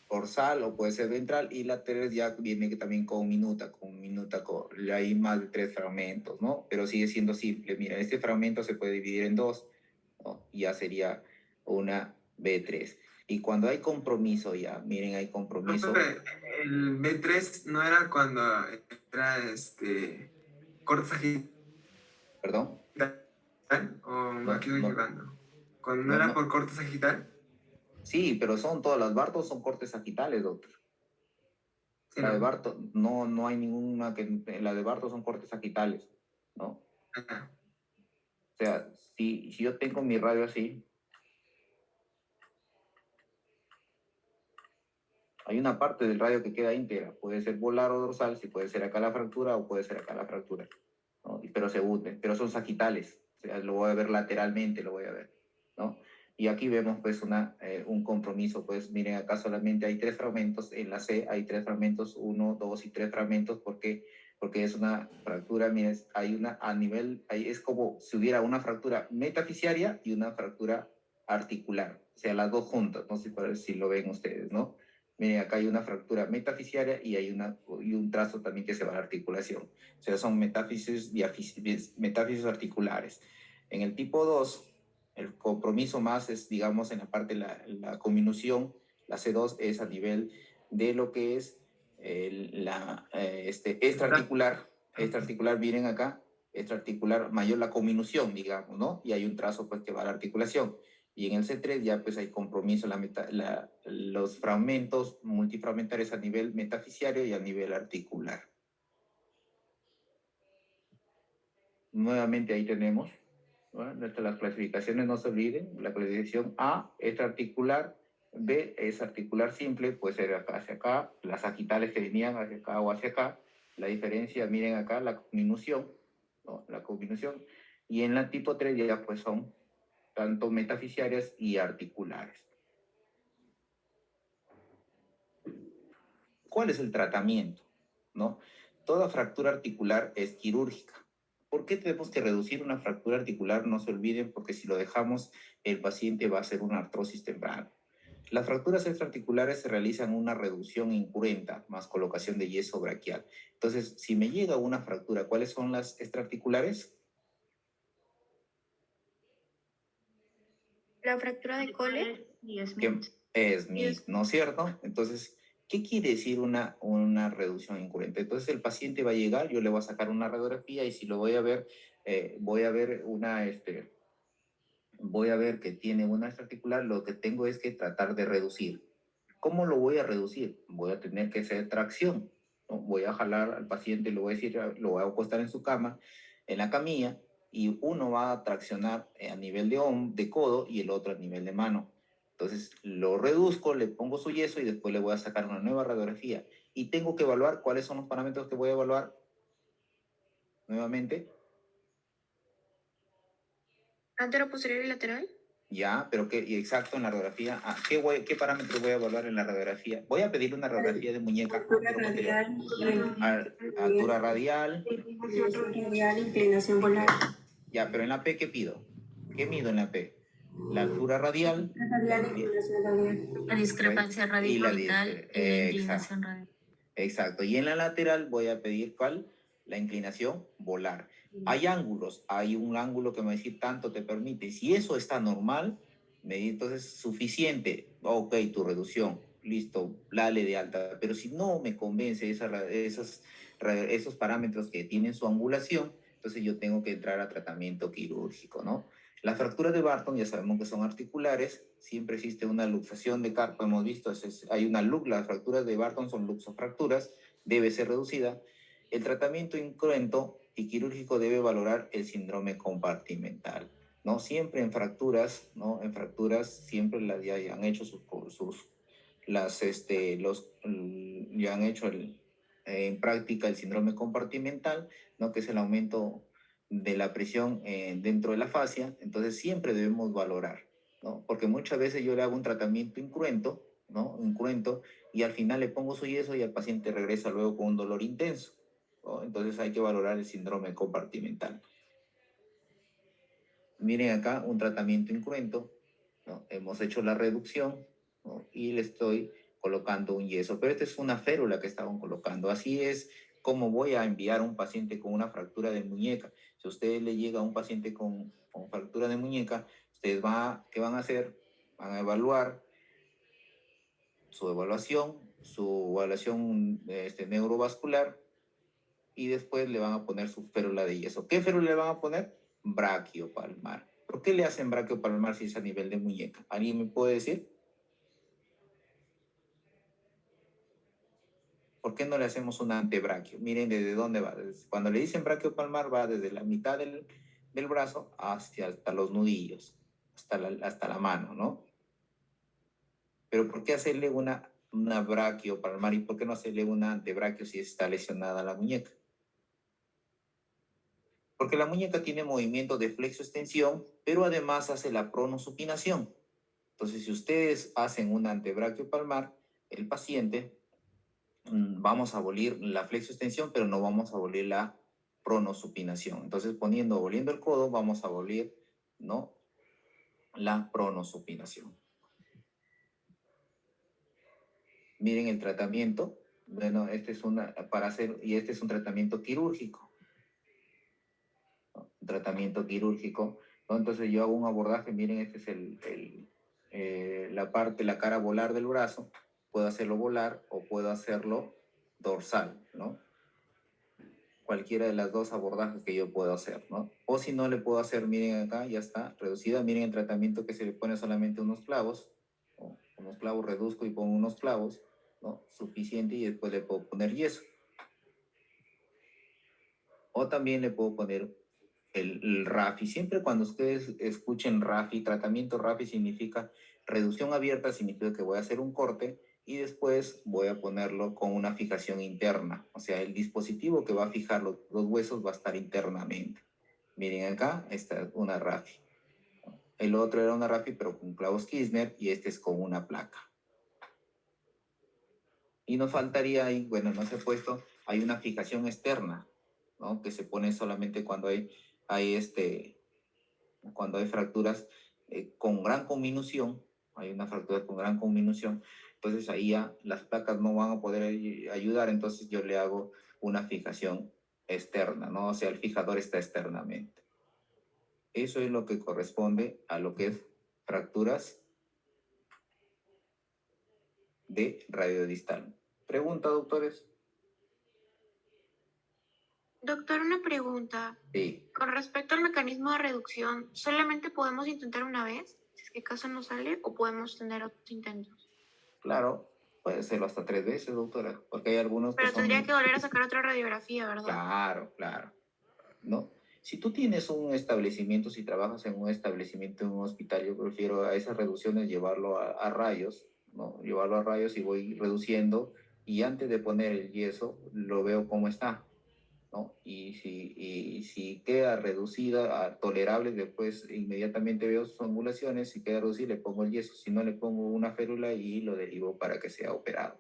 dorsal o puede ser ventral, y la 3 ya viene también con minuta, hay más de 3 fragmentos, ¿no? Pero sigue siendo simple. Mira, este fragmento se puede dividir en 2, ¿no? Y ya sería una B3. Y cuando hay compromiso ya, miren, hay compromiso. El B3 no era cuando era corte sagital. ¿Perdón? ¿O me estoy equivocando? Cuando no no, era no. por corte sagital. Sí, pero todas las Barton son cortes sagitales, doctor. Sí, La de ¿no? Barton, no hay ninguna la de Barton son cortes sagitales, ¿no? Ajá. O sea, si yo tengo mi radio así, hay una parte del radio que queda íntegra, puede ser volar o dorsal, si puede ser acá la fractura o puede ser acá la fractura, ¿no? Pero se unen, pero son sagitales, o sea, lo voy a ver lateralmente, lo voy a ver, ¿no? Y aquí vemos pues un compromiso, pues miren, acá solamente hay 3 fragmentos, en la C hay 3 fragmentos, 1, 2 y 3 fragmentos, porque es una fractura, miren, es como si hubiera una fractura metafisiaria y una fractura articular, o sea, las dos juntas, no sé si lo ven ustedes, ¿no? Miren, acá hay una fractura metafisiaria y hay un trazo también que se va a la articulación. O sea, son metáfisis articulares. En el tipo 2, el compromiso más es, digamos, en la parte de la cominución. La C2 es a nivel de lo que es extraarticular. Extraarticular, miren acá, extraarticular mayor la cominución, digamos, ¿no? Y hay un trazo pues que va a la articulación. Y en el C3 ya pues hay compromiso los fragmentos multifragmentarios a nivel metafisiario y a nivel articular. Nuevamente ahí tenemos, ¿no? Las clasificaciones, no se olviden, la clasificación A es articular, B es articular simple, puede ser acá hacia acá, las sagitales que venían hacia acá o hacia acá. La diferencia, miren acá, la cominución, ¿no? La cominución. Y en la tipo 3 ya pues son tanto metafisiarias y articulares. ¿Cuál es el tratamiento? ¿No? Toda fractura articular es quirúrgica. ¿Por qué tenemos que reducir una fractura articular? No se olviden, porque si lo dejamos, el paciente va a hacer una artrosis temprana. Las fracturas extraarticulares se realizan una reducción incruenta más colocación de yeso braquial. Entonces, si me llega una fractura, ¿cuáles son las extraarticulares? La fractura de Cole y Smith. Smith, ¿no es cierto? Entonces, ¿qué quiere decir una reducción incruenta? Entonces, el paciente va a llegar, yo le voy a sacar una radiografía y si lo voy a ver, voy a ver que tiene una extraarticular, lo que tengo es que tratar de reducir. ¿Cómo lo voy a reducir? Voy a tener que hacer tracción, ¿no? Voy a jalar al paciente, lo voy a acostar en su cama, en la camilla, y uno va a traccionar a nivel de codo y el otro a nivel de mano. Entonces lo reduzco, le pongo su yeso y después le voy a sacar una nueva radiografía. Y tengo que evaluar cuáles son los parámetros que voy a evaluar nuevamente. Antero, posterior y lateral. Ya, pero exacto en la radiografía. ¿Qué parámetros voy a evaluar en la radiografía? Voy a pedir una radiografía de muñeca. Altura radial. Inclinación volar. Ya, pero en la P, ¿qué pido? ¿Qué mido en la P? La altura radial. La discrepancia radio-orbital y la inclinación radial. Exacto. Y en la lateral voy a pedir ¿cuál? La inclinación volar. Hay ángulos. Hay un ángulo que me va a decir tanto te permite. Si eso está normal, entonces suficiente. Ok, tu reducción. Listo, dale de alta. Pero si no me convence esos parámetros que tienen su angulación, entonces yo tengo que entrar a tratamiento quirúrgico, ¿no? Las fracturas de Barton ya sabemos que son articulares, siempre existe una luxación de carpo, hemos visto, las fracturas de Barton son luxofracturas, debe ser reducida. El tratamiento incruento y quirúrgico debe valorar el síndrome compartimental, ¿no? Siempre en fracturas, ¿no? En fracturas siempre ya han hecho ya han hecho en práctica el síndrome compartimental, ¿no? Que es el aumento de la presión dentro de la fascia. Entonces siempre debemos valorar, ¿no? Porque muchas veces yo le hago un tratamiento incruento, ¿no? Incruento, y al final le pongo su yeso y el paciente regresa luego con un dolor intenso, ¿no? Entonces hay que valorar el síndrome compartimental. Miren acá un tratamiento incruento, ¿no? Hemos hecho la reducción, ¿no? Y le estoy colocando un yeso, pero esta es una férula que estaban colocando. Así es como voy a enviar a un paciente con una fractura de muñeca. Si a usted le llega a un paciente con fractura de muñeca, ustedes ¿qué van a hacer? Van a evaluar su evaluación neurovascular, y después le van a poner su férula de yeso. ¿Qué férula le van a poner? Braquiopalmar. ¿Por qué le hacen braquiopalmar si es a nivel de muñeca? ¿Alguien me puede decir? ¿Por qué no le hacemos un antebraquio? Miren desde dónde va. Cuando le dicen braquiopalmar va desde la mitad del brazo hasta los nudillos, hasta la mano, ¿no? Pero ¿por qué hacerle una braquiopalmar y por qué no hacerle un antebraquio si está lesionada la muñeca? Porque la muñeca tiene movimiento de flexo-extensión, pero además hace la pronosupinación. Entonces, si ustedes hacen un antebraquio palmar, el paciente, vamos a abolir la flexo-extensión, pero no vamos a abolir la pronosupinación. Entonces, aboliendo el codo, vamos a abolir, ¿no?, la pronosupinación. Miren el tratamiento. Bueno, este es un tratamiento quirúrgico. Un tratamiento quirúrgico, ¿no? Entonces yo hago un abordaje, miren, este es la cara volar del brazo. Puedo hacerlo volar o puedo hacerlo dorsal, ¿no? Cualquiera de las dos abordajes que yo puedo hacer, ¿no? O si no, le puedo hacer, miren acá, ya está reducida. Miren el tratamiento que se le pone solamente unos clavos, ¿no? Unos clavos, reduzco y pongo unos clavos, ¿no? Suficiente, y después le puedo poner yeso. O también le puedo poner el RAFI. Siempre cuando ustedes escuchen RAFI, tratamiento RAFI significa reducción abierta, significa que voy a hacer un corte y después voy a ponerlo con una fijación interna. O sea, el dispositivo que va a fijar los huesos va a estar internamente. Miren acá, esta es una RAFI. El otro era una RAFI, pero con clavos Kirchner, y este es con una placa. Y nos faltaría ahí, bueno, no se ha puesto, hay una fijación externa, ¿no? Que se pone solamente cuando hay fracturas con gran conminución, hay una fractura con gran conminución, entonces ahí ya las placas no van a poder ayudar, entonces yo le hago una fijación externa, ¿no? O sea, el fijador está externamente. Eso es lo que corresponde a lo que es fracturas de radiodistal. ¿Pregunta, doctores? Doctor, una pregunta. Sí. Con respecto al mecanismo de reducción, ¿solamente podemos intentar una vez? Si es que caso no sale, o podemos tener otros intentos. Claro, puede serlo hasta 3 veces, doctora, porque hay algunos Pero que son... tendría que volver a sacar otra radiografía, ¿verdad? Claro, claro. ¿No? Si tú tienes un establecimiento, si trabajas en un establecimiento, en un hospital, yo prefiero a esas reducciones llevarlo a rayos, ¿no? Llevarlo a rayos y voy reduciendo, y antes de poner el yeso lo veo cómo está, ¿no? Y si queda reducida a tolerable, después inmediatamente veo sus angulaciones. Si queda reducida, le pongo el yeso. Si no, le pongo una férula y lo derivo para que sea operado.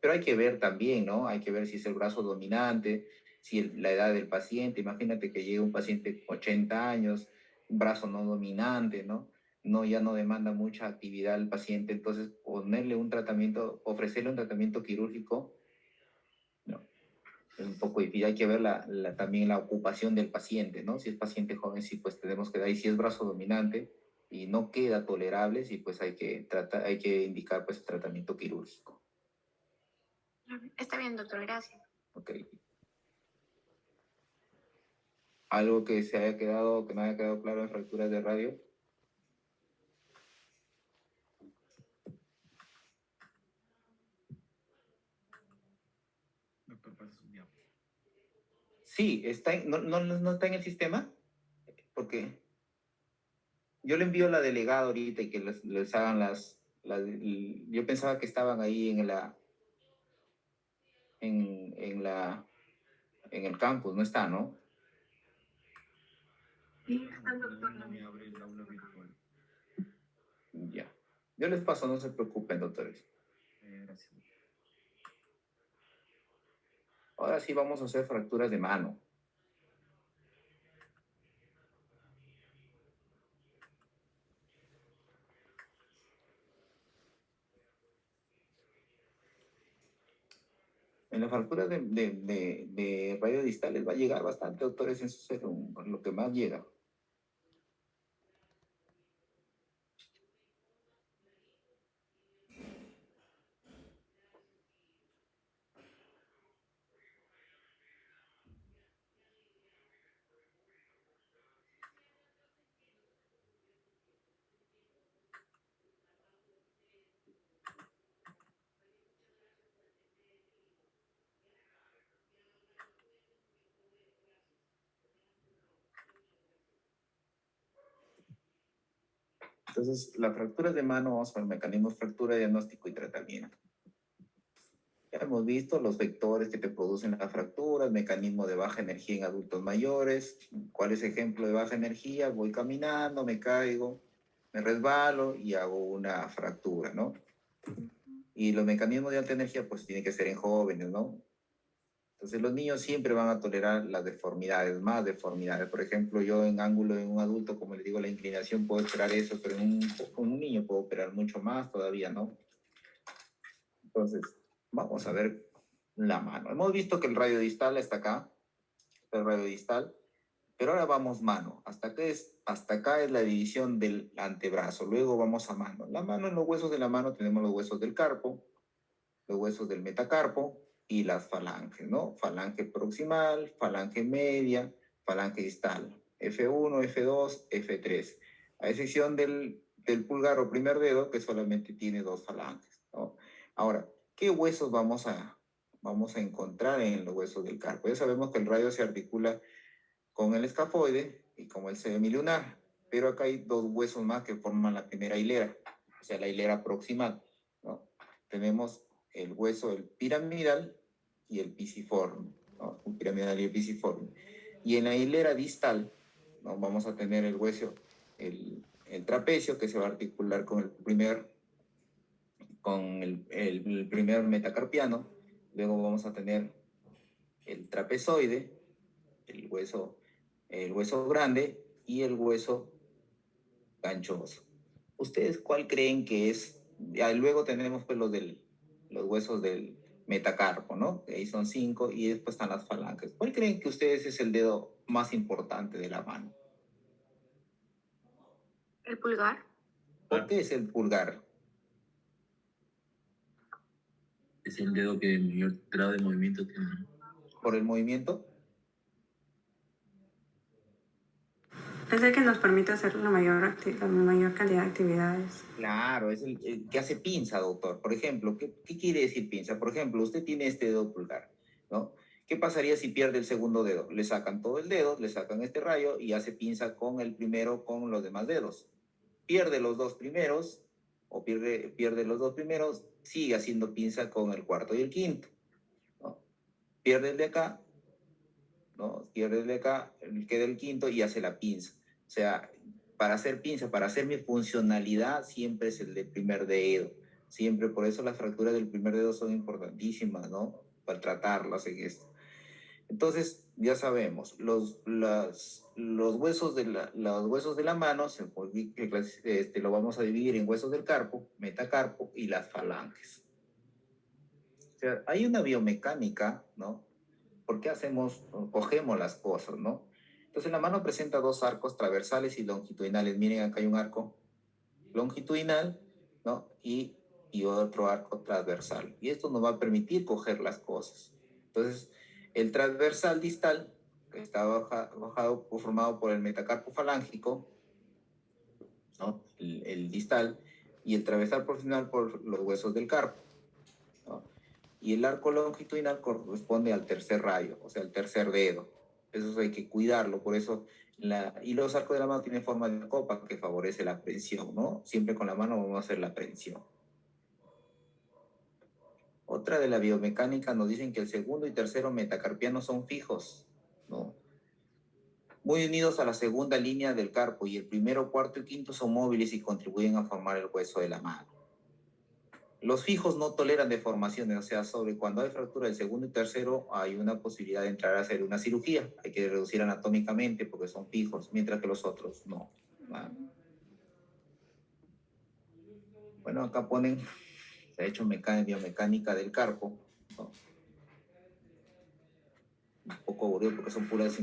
Pero hay que ver también, ¿no? Hay que ver si es el brazo dominante, si la edad del paciente. Imagínate que llega un paciente con 80 años, un brazo no dominante, ¿no? Ya no demanda mucha actividad al paciente, entonces ponerle un tratamiento, ofrecerle un tratamiento quirúrgico, no, es un poco difícil. Hay que ver también la ocupación del paciente, ¿no? Si es paciente joven, sí, pues tenemos que dar, y si es brazo dominante y no queda tolerable, sí, pues hay que indicar pues tratamiento quirúrgico. Está bien, doctor, gracias. Ok. ¿Algo que se haya quedado, que no haya quedado claro en fracturas de radio? Doctor, pasa su diapo. Sí, no está en el sistema, porque yo le envío la delegada ahorita y que les hagan yo pensaba que estaban ahí en el campus, no está, ¿no? Sí, está el doctor. No me abre el aula virtual. Ya. Yo les paso, no se preocupen, doctores. Gracias. Ahora sí vamos a hacer fracturas de mano. En las fracturas de radiodistales va a llegar bastante, doctores, eso es lo que más llega. Entonces, las fracturas de mano, vamos al mecanismo de fractura, diagnóstico y tratamiento. Ya hemos visto los vectores que te producen la fractura, el mecanismo de baja energía en adultos mayores. ¿Cuál es ejemplo de baja energía? Voy caminando, me caigo, me resbalo y hago una fractura, ¿no? Y los mecanismos de alta energía, pues tienen que ser en jóvenes, ¿no? Entonces los niños siempre van a tolerar las deformidades, más deformidades. Por ejemplo, yo en ángulo en un adulto, como les digo, la inclinación puedo esperar eso, pero en un niño puedo operar mucho más todavía, ¿no? Entonces, vamos a ver la mano. Hemos visto que el radio distal está acá, el radio distal, pero ahora vamos mano. Hasta acá es la división del antebrazo, luego vamos a mano. La mano, en los huesos de la mano tenemos los huesos del carpo, los huesos del metacarpo y las falanges, ¿no? Falange proximal, falange media, falange distal, F1, F2, F3, a excepción del pulgar o primer dedo, que solamente tiene 2 falanges, ¿no? Ahora, ¿qué huesos vamos a encontrar en los huesos del carpo? Ya sabemos que el radio se articula con el escafoide y con el semilunar, pero acá hay 2 huesos más que forman la primera hilera, o sea, la hilera proximal, ¿no? Tenemos el hueso, el piramidal y el pisiforme, ¿no? El piramidal y el pisiforme. Y en la hilera distal ¿no? Vamos a tener el hueso, el trapecio, que se va a articular con el primer metacarpiano. Luego vamos a tener el trapezoide, el hueso grande y el hueso ganchoso. ¿Ustedes cuál creen que es? Luego tenemos pues los huesos del metacarpo, ¿no? Que ahí son 5, y después están las falanges. ¿Cuál creen que ustedes es el dedo más importante de la mano? El pulgar. ¿Por qué es el pulgar? Es el dedo que mayor grado de movimiento tiene, ¿no? ¿Por el movimiento? Es el que nos permite hacer la mayor cantidad de actividades. Claro, es el que hace pinza, doctor. Por ejemplo, ¿qué quiere decir pinza? Por ejemplo, usted tiene este dedo pulgar, ¿no? ¿Qué pasaría si pierde el segundo dedo? Le sacan todo el dedo, le sacan este rayo y hace pinza con el primero, con los demás dedos. Pierde los dos primeros, o pierde los dos primeros, sigue haciendo pinza con el cuarto y el quinto, ¿no? Pierde el de acá, ¿no? Pierde el de acá, queda el quinto y hace la pinza. O sea, para hacer pinza, para hacer mi funcionalidad, siempre es el del primer dedo. Siempre, por eso las fracturas del primer dedo son importantísimas, ¿no? Para tratarlas en esto. Entonces, ya sabemos, los huesos de la mano lo vamos a dividir en huesos del carpo, metacarpo y las falanges. O sea, hay una biomecánica, ¿no? ¿Por qué cogemos las cosas, ¿no? Entonces, la mano presenta 2 arcos transversales y longitudinales. Miren, acá hay un arco longitudinal, ¿no? Y otro arco transversal. Y esto nos va a permitir coger las cosas. Entonces, el transversal distal, que está formado por el metacarpo falángico, ¿no? El distal, y el transversal proximal por los huesos del carpo, ¿no? Y el arco longitudinal corresponde al tercer rayo, o sea, al tercer dedo. Eso hay que cuidarlo, por eso y los arcos de la mano tienen forma de copa que favorece la prensión, ¿no? Siempre con la mano vamos a hacer la prensión. Otra de la biomecánica nos dicen que el segundo y tercero metacarpiano son fijos, ¿no? Muy unidos a la segunda línea del carpo, y el primero, cuarto y quinto son móviles y contribuyen a formar el hueso de la mano. Los fijos no toleran deformaciones, o sea, cuando hay fractura del segundo y tercero hay una posibilidad de entrar a hacer una cirugía. Hay que reducir anatómicamente porque son fijos, mientras que los otros no. Bueno, acá ponen, se ha hecho biomecánica del carpo, ¿no? Un poco aburrido porque son puros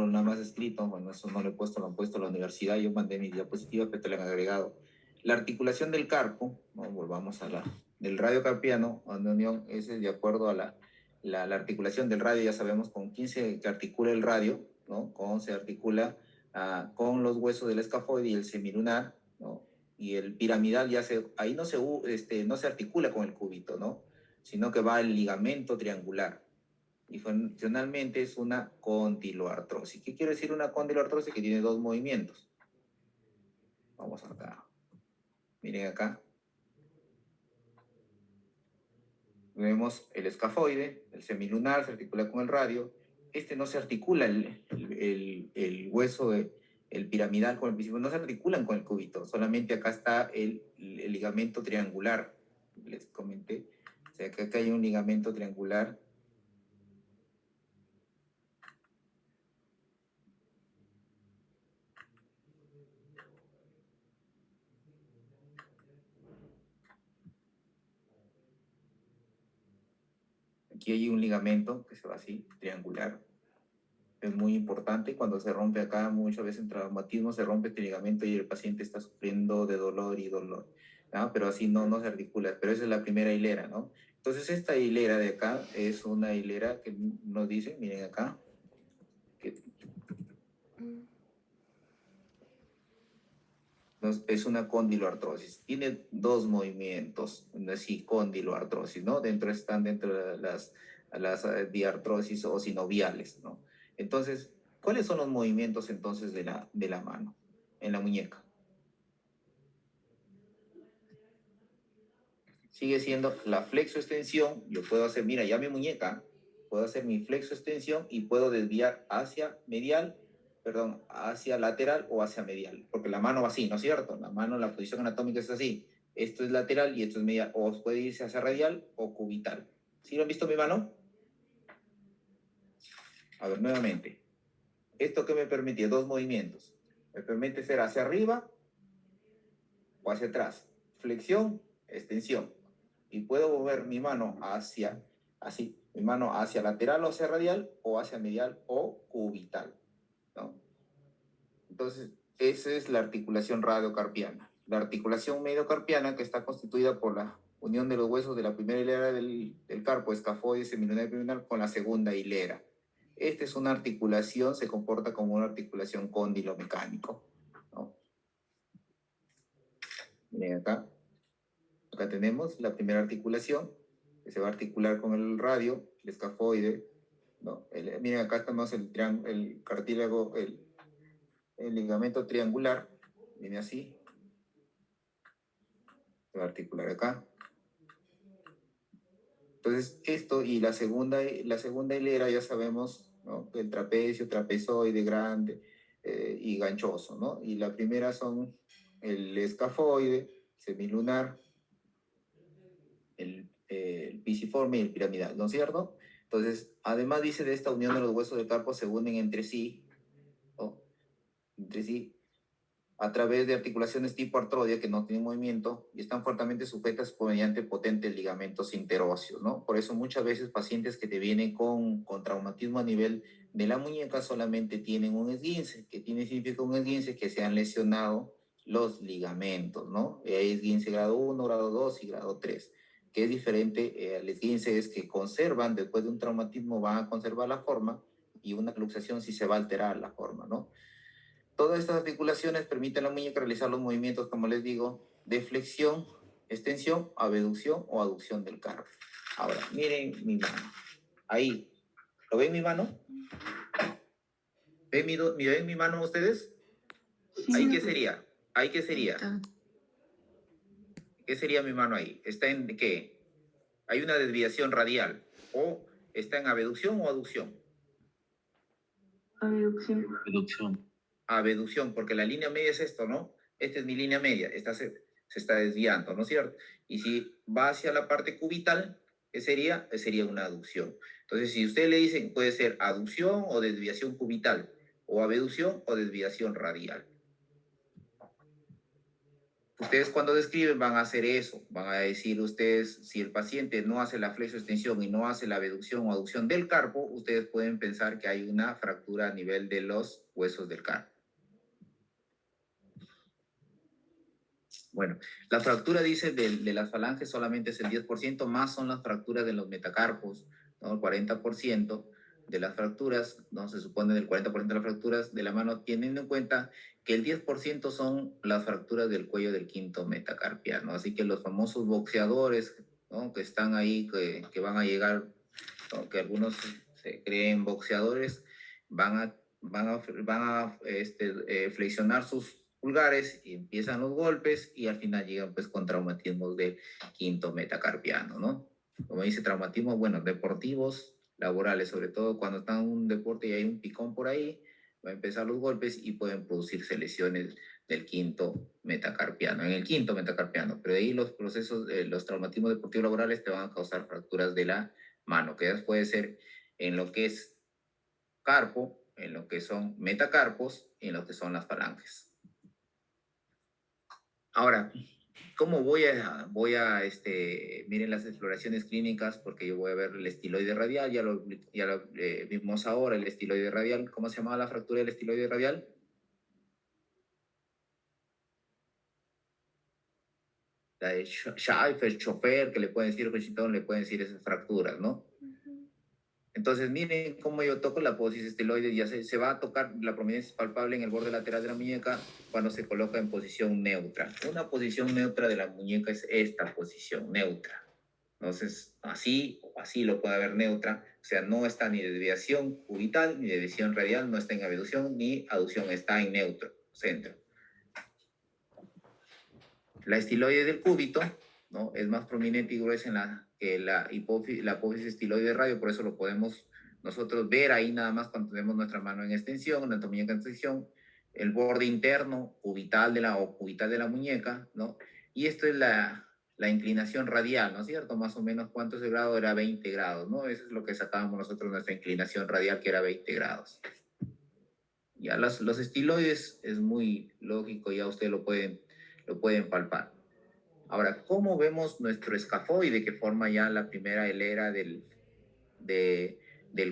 nada más escritos. Bueno, eso no lo he puesto, lo han puesto en la universidad. Yo mandé mi diapositiva, pero te lo han agregado. La articulación del carpo, ¿no? Volvamos del radio carpiano, de unión, es de acuerdo a la articulación del radio. Ya sabemos con quién se articula el radio, ¿no? Cómo se articula con los huesos del escafoide y el semilunar, ¿no? Y el piramidal ahí no se articula con el cúbito, ¿no? Sino que va el ligamento triangular. Y funcionalmente es una condiloartrosis. ¿Qué quiere decir una condiloartrosis? Que tiene 2 movimientos. Vamos acá. Miren acá. Vemos el escafoide, el semilunar se articula con el radio. No se articula el hueso, el piramidal con el principio, no se articulan con el cúbito. Solamente acá está el ligamento triangular. Les comenté. O sea, que acá hay un ligamento triangular. Aquí hay un ligamento que se va así, triangular. Es muy importante. Cuando se rompe acá, muchas veces en traumatismo se rompe este ligamento y el paciente está sufriendo de dolor y dolor, ¿no? Pero así no se articula. Pero esa es la primera hilera, ¿no? Entonces esta hilera de acá es una hilera que nos dice, miren acá, que es una condiloartrosis. Tiene 2 movimientos, así, condiloartrosis, ¿no? Están dentro de las diartrosis o sinoviales, ¿no? Entonces, ¿cuáles son los movimientos entonces de la mano en la muñeca? Sigue siendo la flexoextensión. Yo puedo hacer, mira, ya mi muñeca, puedo hacer mi flexoextensión y puedo desviar hacia medial perdón, hacia lateral o hacia medial, porque la mano va así, ¿no es cierto? La mano, la posición anatómica es así. Esto es lateral y esto es medial, o puede irse hacia radial o cubital. ¿Sí lo han visto mi mano? A ver, nuevamente. ¿Esto qué me permite? Dos movimientos. Me permite ser hacia arriba o hacia atrás. Flexión, extensión. Y puedo mover mi mano hacia, así, mi mano hacia lateral o hacia radial o hacia medial o cubital, ¿no? Entonces, esa es la articulación radiocarpiana. La articulación mediocarpiana, que está constituida por la unión de los huesos de la primera hilera del carpo, escafoide, semilunar y perilunar, con la segunda hilera. Esta es una articulación, se comporta como una articulación condilomecánico, ¿no? Miren acá. Acá tenemos la primera articulación, que se va a articular con el radio, el escafoide, ¿no? Miren, acá tenemos el cartílago, el ligamento triangular, viene así, se va a articular acá. Entonces, esto y la segunda hilera ya sabemos, ¿no? El trapecio, trapezoide, grande y ganchoso, ¿no? Y la primera son el escafoide, semilunar, el pisiforme y el piramidal, ¿no es cierto? Entonces, además dice de esta unión de los huesos del carpo se unen entre sí, ¿no? Entre sí, a través de articulaciones tipo artrodia que no tienen movimiento y están fuertemente sujetas por mediante potentes ligamentos interóseos, ¿no? Por eso muchas veces pacientes que te vienen con traumatismo a nivel de la muñeca solamente tienen un esguince. ¿Qué significa un esguince? Que se han lesionado los ligamentos, ¿no? Esguince grado 1, grado 2 y grado 3. Que es diferente al esguince, es que conservan, después de un traumatismo van a conservar la forma, y una luxación sí se va a alterar la forma, ¿no? Todas estas articulaciones permiten a la muñeca realizar los movimientos, como les digo, de flexión, extensión, abducción o aducción del carpo. Ahora, miren mi mano. Ahí. ¿Lo ven mi mano? ¿Ven mi mano ustedes? Sí. ¿Ahí qué sería? ¿Ahí qué sería? ¿Qué sería mi mano ahí? ¿Está en qué? ¿Hay una desviación radial? ¿O está en abducción o aducción? Abducción. Reducción. Abducción, porque la línea media es esto, ¿no? Esta es mi línea media, esta se está desviando, ¿no es cierto? Y si va hacia la parte cubital, ¿qué sería? Sería una aducción. Entonces, si usted le dicen, puede ser aducción o desviación cubital, o abducción o desviación radial. Ustedes cuando describen van a hacer eso, van a decir ustedes, si el paciente no hace la flexoextensión y no hace la abducción o aducción del carpo, ustedes pueden pensar que hay una fractura a nivel de los huesos del carpo. Bueno, la fractura, dice, de las falanges solamente es el 10%, más son las fracturas de los metacarpos, ¿no? El 40% de las fracturas, ¿no? Se supone del 40% de las fracturas de la mano, teniendo en cuenta que el 10% son las fracturas del cuello del quinto metacarpiano. Así que los famosos boxeadores, ¿no? Que están ahí, que van a llegar, ¿no? Que algunos se creen boxeadores, van a flexionar sus pulgares y empiezan los golpes y al final llegan pues con traumatismos del quinto metacarpiano, ¿no? Como dice, traumatismos, bueno, deportivos, laborales, sobre todo cuando están en un deporte y hay un picón por ahí, va a empezar los golpes y pueden producirse lesiones del quinto metacarpiano, en el quinto metacarpiano, pero de ahí los procesos, los traumatismos deportivos laborales te van a causar fracturas de la mano, que ya puede ser en lo que es carpo, en lo que son metacarpos y en lo que son las falanges. Ahora, ¿cómo miren las exploraciones clínicas? Porque yo voy a ver el estiloide radial, ya lo vimos ahora, el estiloide radial. ¿Cómo se llamaba la fractura del estiloide radial? La de Schaefer, Schofer, que le pueden decir, le pueden decir esas fracturas, ¿no? Entonces, miren cómo yo toco la apófisis estiloide. Ya se va a tocar la prominencia palpable en el borde lateral de la muñeca cuando se coloca en posición neutra. Una posición neutra de la muñeca es esta posición neutra. Entonces, así o así lo puede haber neutra. O sea, no está ni desviación cubital ni desviación radial, no está en abducción ni aducción, está en neutro, centro. La estiloide del cúbito, ¿no? Es más prominente y gruesa que la apófisis estiloide radio, por eso lo podemos nosotros ver ahí nada más cuando tenemos nuestra mano en extensión, nuestra muñeca en extensión, el borde interno cubital de la muñeca, ¿no? Y esto es la inclinación radial, ¿no es cierto? Más o menos, ¿cuánto es el grado? Era 20 grados, ¿no? Eso es lo que sacábamos nosotros, nuestra inclinación radial, que era 20 grados. Ya los estiloides es muy lógico, ya ustedes lo pueden palpar. Ahora, ¿cómo vemos nuestro escafoide que forma ya la primera hilera del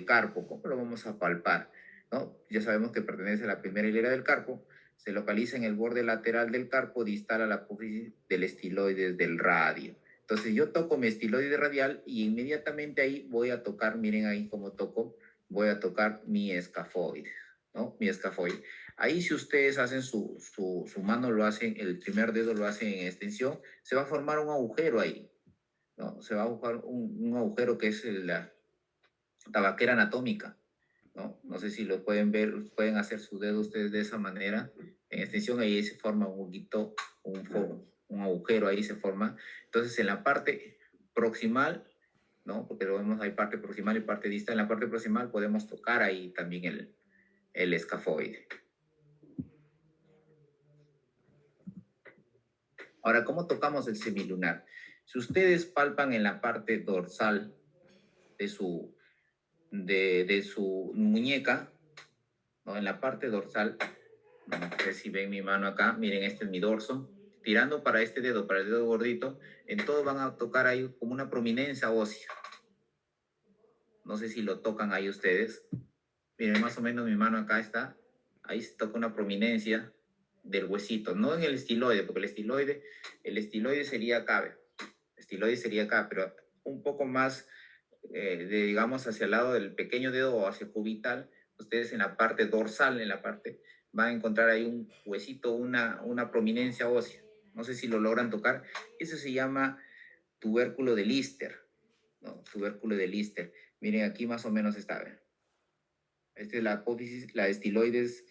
carpo? ¿Cómo lo vamos a palpar? ¿No? Ya sabemos que pertenece a la primera hilera del carpo, se localiza en el borde lateral del carpo, distal a la apófisis del estiloides del radio. Entonces yo toco mi estiloide radial y inmediatamente ahí voy a tocar, miren ahí cómo toco, voy a tocar mi escafoide, ¿no? Mi escafoide. Ahí si ustedes hacen su mano, lo hacen, el primer dedo lo hacen en extensión, se va a formar un agujero ahí, ¿no? Se va a formar un agujero que es la tabaquera anatómica, ¿no? No sé si lo pueden ver, pueden hacer su dedo ustedes de esa manera, en extensión, ahí se forma un poquito, un agujero ahí se forma. Entonces en la parte proximal, ¿no? Porque lo vemos, hay parte proximal y parte distal. En la parte proximal podemos tocar ahí también el escafoide. Ahora, ¿cómo tocamos el semilunar? Si ustedes palpan en la parte dorsal de su muñeca, ¿no? En la parte dorsal, no sé si ven mi mano acá, miren, este es mi dorso, tirando para este dedo, para el dedo gordito, en todo van a tocar ahí como una prominencia ósea. No sé si lo tocan ahí ustedes. Miren, más o menos mi mano acá está, ahí se toca una prominencia del huesito, no en el estiloide, porque el estiloide sería acá, pero un poco más, digamos, hacia el lado del pequeño dedo o hacia el cubital. Ustedes en la parte dorsal, van a encontrar ahí un huesito, una prominencia ósea. No sé si lo logran tocar. Eso se llama tubérculo de Lister, ¿no? Tubérculo de Lister. Miren, aquí más o menos está, ¿ven? Esta es la apófisis, la estiloides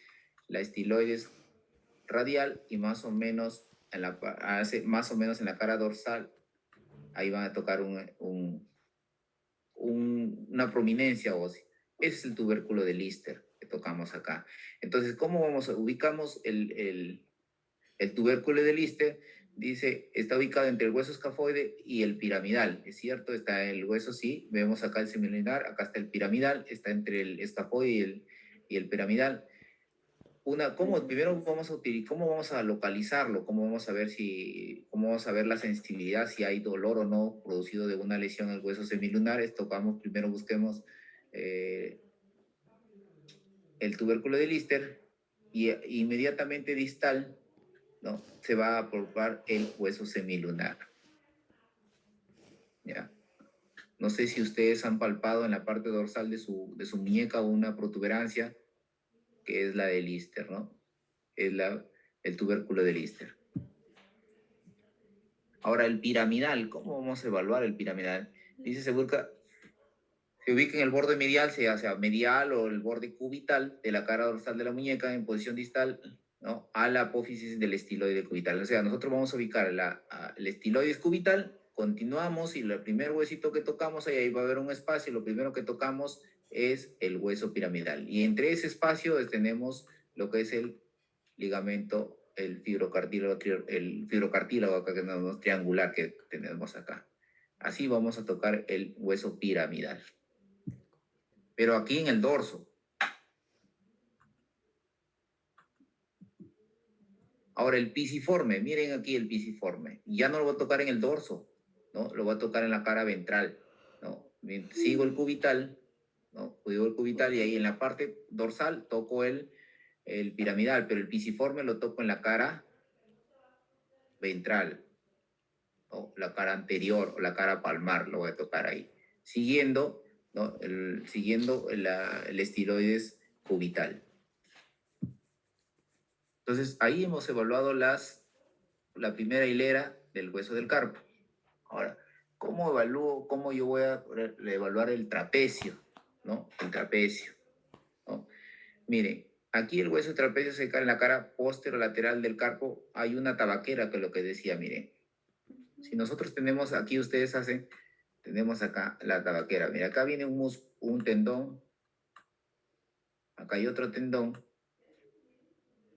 radial, y más o menos en la cara dorsal, ahí van a tocar una prominencia ósea. Ese es el tubérculo de Lister que tocamos acá. Entonces, ¿cómo ubicamos el tubérculo de Lister? Dice, está ubicado entre el hueso escafoide y el piramidal. Es cierto, está el hueso, sí, vemos acá el semilunar, acá está el piramidal, está entre el escafoide y el piramidal. Primero ¿cómo vamos a localizarlo? ¿Cómo vamos a ver la sensibilidad, si hay dolor o no producido de una lesión al hueso semilunar? Primero busquemos el tubérculo de Lister, y inmediatamente distal, ¿no? Se va a palpar el hueso semilunar. ¿Ya? No sé si ustedes han palpado en la parte dorsal de su muñeca una protuberancia, que es la de Lister, ¿no? Es el tubérculo de Lister. Ahora, el piramidal, ¿cómo vamos a evaluar el piramidal? Dice, se ubica en el borde medial, sea medial o el borde cubital de la cara dorsal de la muñeca, en posición distal, ¿no? A la apófisis del estiloide cubital. O sea, nosotros vamos a ubicar el estiloide cubital, continuamos, y el primer huesito que tocamos, ahí va a haber un espacio, y lo primero que tocamos es el hueso piramidal. Y entre ese espacio tenemos lo que es el ligamento, el fibrocartílago acá, que tenemos triangular, que tenemos acá. Así vamos a tocar el hueso piramidal. Pero aquí en el dorso. Ahora el pisiforme, miren aquí el pisiforme. Ya no lo voy a tocar en el dorso, ¿no? Lo voy a tocar en la cara ventral, ¿no? Sigo el cubital, ¿no? Sigo el cubital, y ahí en la parte dorsal toco el piramidal, pero el pisiforme lo toco en la cara ventral, ¿no? La cara anterior o la cara palmar lo voy a tocar ahí, siguiendo, ¿no? el estiloides cubital. Entonces, ahí hemos evaluado la primera hilera del hueso del carpo. Ahora, ¿cómo yo voy a evaluar el trapecio, ¿no? El trapecio, ¿no? Miren, aquí el hueso trapecio se cae en la cara posterolateral del carpo. Hay una tabaquera, que es lo que decía, miren. Si nosotros tenemos aquí, tenemos acá la tabaquera. Mira, acá viene un tendón, acá hay otro tendón,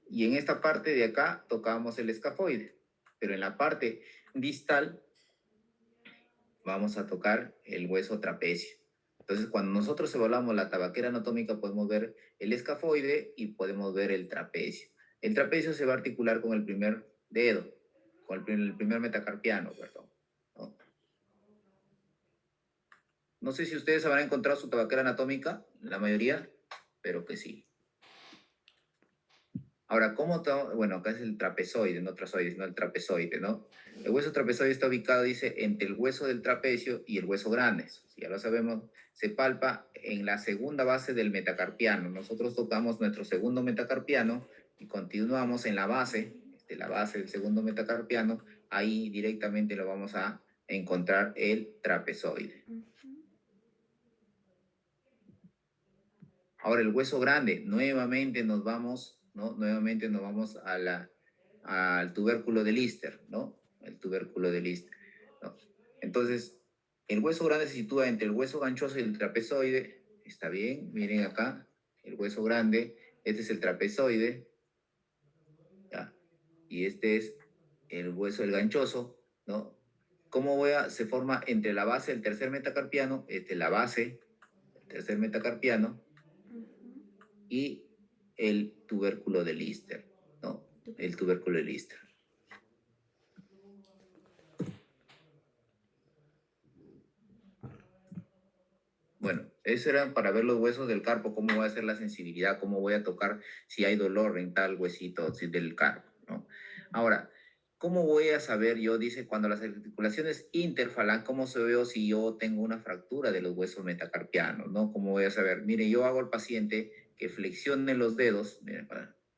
y en esta parte de acá tocamos el escafoide, pero en la parte distal vamos a tocar el hueso trapecio. Entonces, cuando nosotros evaluamos la tabaquera anatómica, podemos ver el escafoide y podemos ver el trapecio. El trapecio se va a articular con el primer dedo, con el primer metacarpiano, perdón, ¿no? No sé si ustedes habrán encontrado su tabaquera anatómica, la mayoría, pero que sí. Ahora, bueno, acá es el trapezoide, no trazoide, sino el trapezoide, ¿no? El hueso trapezoide está ubicado, dice, entre el hueso del trapecio y el hueso grande. Eso, ya lo sabemos, se palpa en la segunda base del metacarpiano. Nosotros tocamos nuestro segundo metacarpiano y continuamos en la base del segundo metacarpiano. Ahí directamente lo vamos a encontrar el trapezoide. Ahora el hueso grande, nuevamente nos vamos, ¿no? Nuevamente nos vamos al tubérculo de Lister, ¿no? El tubérculo de Lister, ¿no? Entonces, el hueso grande se sitúa entre el hueso ganchoso y el trapezoide. Está bien, miren acá, el hueso grande, este es el trapezoide, ¿ya? Y este es el hueso del ganchoso, ¿no? Se forma entre la base del tercer metacarpiano, la base del tercer metacarpiano, y el tubérculo de Lister, ¿no? El tubérculo de Lister. Bueno, eso era para ver los huesos del carpo, cómo voy a hacer la sensibilidad, cómo voy a tocar si hay dolor en tal huesito del carpo, ¿no? Ahora, ¿cómo voy a saber yo, dice, cuando las articulaciones interfalanges, cómo se veo si yo tengo una fractura de los huesos metacarpianos, ¿no? ¿Cómo voy a saber? Mire, yo hago al paciente que flexione los dedos, miren,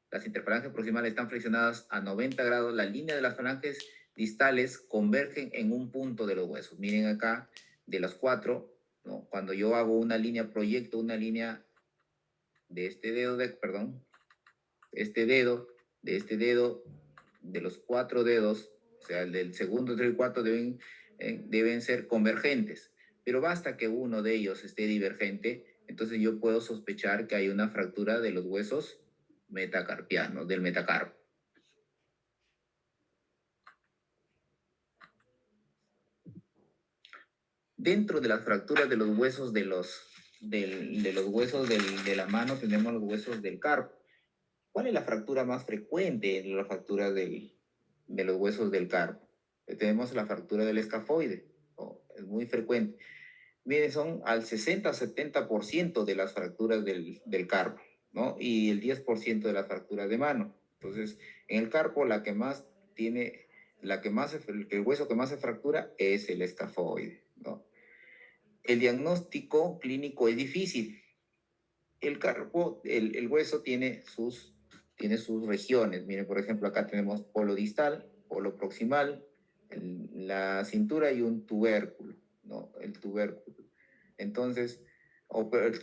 las interfalanges proximales están flexionadas a 90 grados, la línea de las falanges distales convergen en un punto de los huesos. Miren acá, de las 4, ¿no? Cuando yo hago una línea, proyecto una línea de este dedo, de este dedo, de los 4 dedos, o sea, el del segundo, tercero y cuarto deben ser convergentes, pero basta que uno de ellos esté divergente, entonces yo puedo sospechar que hay una fractura de los huesos metacarpianos, del metacarpo. Dentro de las fracturas de los huesos de la mano tenemos los huesos del carpo. ¿Cuál es la fractura más frecuente en la fractura de los huesos del carpo? Tenemos la fractura del escafoide, ¿no? Es muy frecuente. Miren, son al 60-70% de las fracturas del carpo, ¿no? Y el 10% de las fracturas de mano. Entonces, en el carpo el hueso que más se fractura es el escafoide, ¿no? El diagnóstico clínico es difícil. El carpo, el hueso tiene sus regiones. Miren, por ejemplo, acá tenemos polo distal, polo proximal, la cintura y un tubérculo, ¿no? El tubérculo. Entonces,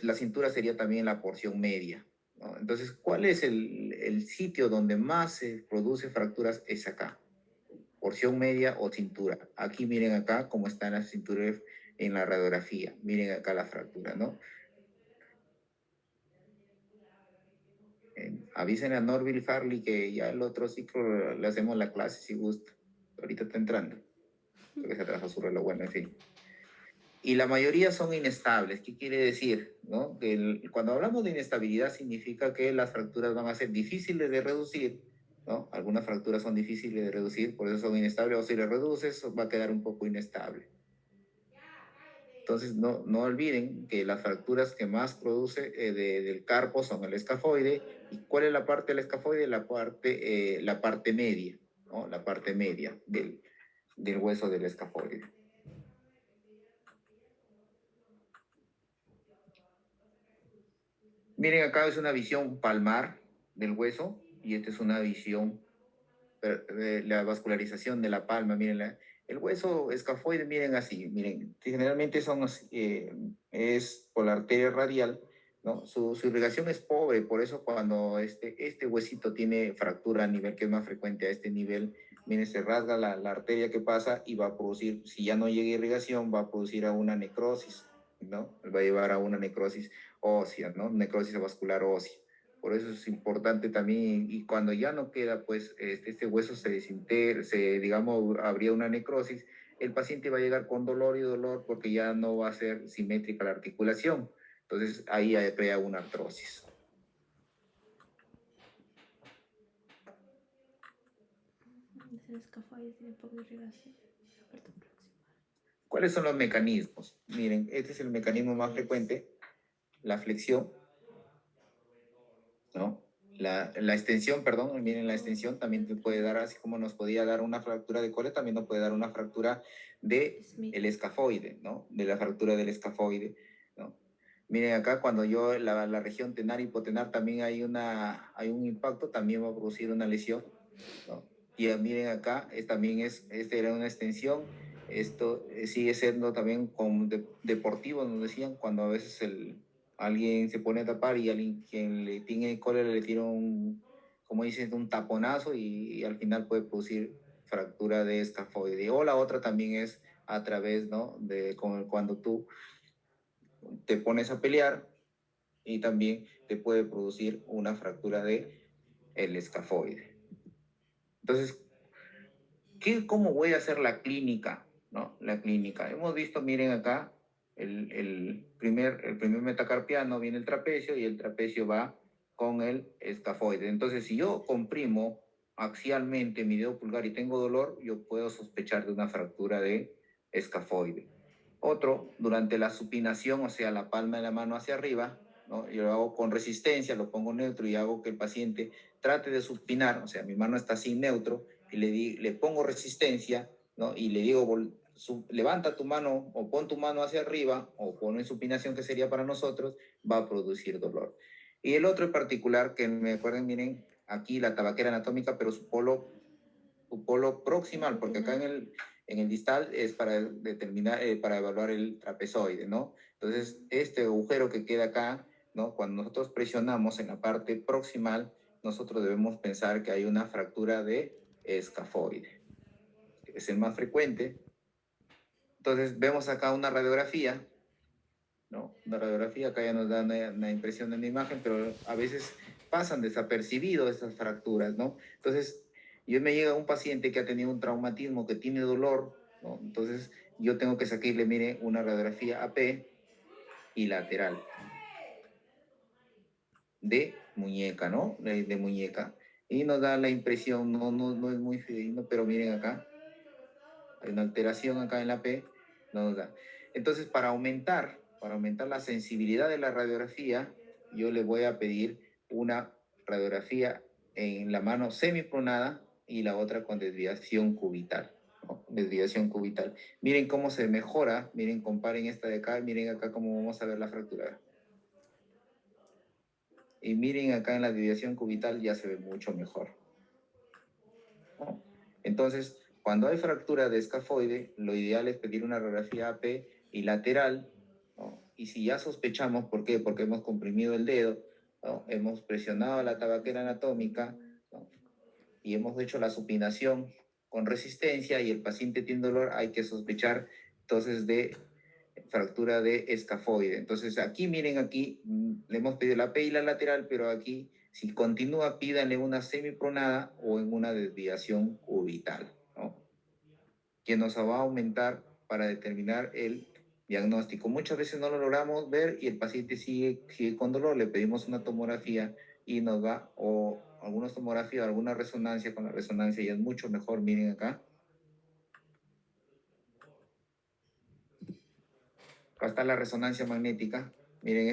la cintura sería también la porción media, ¿no? Entonces, ¿cuál es el sitio donde más se produce fracturas? Es acá, porción media o cintura. Aquí miren acá cómo están las cinturas en la radiografía. Miren acá la fractura, ¿no? Avisen a Norville Farley que ya el otro ciclo le hacemos la clase si gusta. Ahorita está entrando. Porque se atrasa su reloj, bueno, en fin. Y la mayoría son inestables. ¿Qué quiere decir? ¿No? Que cuando hablamos de inestabilidad significa que las fracturas van a ser difíciles de reducir, ¿no? Algunas fracturas son difíciles de reducir, por eso son inestables, o si le reduces va a quedar un poco inestable. Entonces, no olviden que las fracturas que más produce del carpo son el escafoide. ¿Y cuál es la parte del escafoide? La parte media, ¿no? La parte media del hueso del escafoide. Miren, acá es una visión palmar del hueso y esta es una visión de la vascularización de la palma. Miren, el hueso escafoide, miren así, miren, generalmente es por la arteria radial, ¿no? Su irrigación es pobre, por eso cuando este huesito tiene fractura a nivel que es más frecuente a este nivel, miren, se rasga la arteria que pasa y va a producir, si ya no llega irrigación, va a producir a una necrosis, ¿no? Va a llevar a una necrosis ósea, ¿no? Necrosis vascular ósea. Por eso es importante también, y cuando ya no queda, pues, este hueso se desintegra, digamos, habría una necrosis, el paciente va a llegar con dolor y dolor porque ya no va a ser simétrica la articulación. Entonces, ahí crea una artrosis. ¿Cuáles son los mecanismos? Miren, este es el mecanismo más frecuente, la flexión, ¿no? La extensión, perdón, miren, la extensión también te puede dar, así como nos podía dar una fractura de cola, también nos puede dar una fractura del escafoide, ¿no? De la fractura del escafoide, ¿no? Miren acá, cuando yo, la región tenar hipotenar también hay un impacto, también va a producir una lesión, ¿no? Y miren acá, esta era una extensión, esto sigue siendo también con deportivo, nos decían, cuando a veces alguien se pone a tapar y alguien quien le tiene cólera le tira como dicen, un taponazo y al final puede producir fractura de escafoide. O la otra también es a través, ¿no? De cuando tú te pones a pelear y también te puede producir una fractura de el escafoide. Entonces, ¿cómo voy a hacer la clínica? ¿No? La clínica. Hemos visto, miren acá, el primer metacarpiano viene el trapecio y el trapecio va con el escafoide. Entonces, si yo comprimo axialmente mi dedo pulgar y tengo dolor, yo puedo sospechar de una fractura de escafoide. Otro, durante la supinación, o sea, la palma de la mano hacia arriba, ¿no? Yo lo hago con resistencia, lo pongo neutro y hago que el paciente trate de supinar, o sea, mi mano está sin neutro, y le pongo resistencia, ¿no? Y le digo, levanta tu mano o pon tu mano hacia arriba o pon en supinación, que sería para nosotros, va a producir dolor. Y el otro en particular, que me acuerden, miren, aquí la tabaquera anatómica, pero su polo proximal, porque acá en el distal es para determinar, para evaluar el trapezoide, ¿no? Entonces, este agujero que queda acá, ¿no? Cuando nosotros presionamos en la parte proximal, nosotros debemos pensar que hay una fractura de escafoide. Es el más frecuente. Entonces, vemos acá una radiografía, ¿no? Una radiografía, acá ya nos da una impresión en la imagen, pero a veces pasan desapercibidos esas fracturas, ¿no? Entonces, yo me llega un paciente que ha tenido un traumatismo, que tiene dolor, ¿no? Entonces, yo tengo que sacarle, mire, una radiografía AP y lateral de muñeca, ¿no? De muñeca. Y nos da la impresión, no es muy fidedigno, pero miren acá, hay una alteración acá en la P, no nos da. Entonces, para aumentar la sensibilidad de la radiografía, yo le voy a pedir una radiografía en la mano semipronada y la otra con desviación cubital, ¿no? Desviación cubital. Miren cómo se mejora, miren, comparen esta de acá, miren acá cómo vamos a ver la fractura. Y miren acá en la desviación cubital ya se ve mucho mejor, ¿no? Entonces, cuando hay fractura de escafoide, lo ideal es pedir una radiografía AP y lateral, ¿no? Y si ya sospechamos, ¿por qué? Porque hemos comprimido el dedo, ¿no? Hemos presionado la tabaquera anatómica, ¿no? Y hemos hecho la supinación con resistencia y el paciente tiene dolor, hay que sospechar entonces de fractura de escafoide. Entonces aquí, miren, aquí le hemos pedido la AP y la lateral, pero aquí, si continúa, pídanle una semipronada o en una desviación cubital, ¿no? Que nos va a aumentar para determinar el diagnóstico. Muchas veces no lo logramos ver y el paciente sigue con dolor, le pedimos una tomografía y nos va, o alguna tomografía, alguna resonancia, con la resonancia ya es mucho mejor, miren acá. Acá está la resonancia magnética, miren,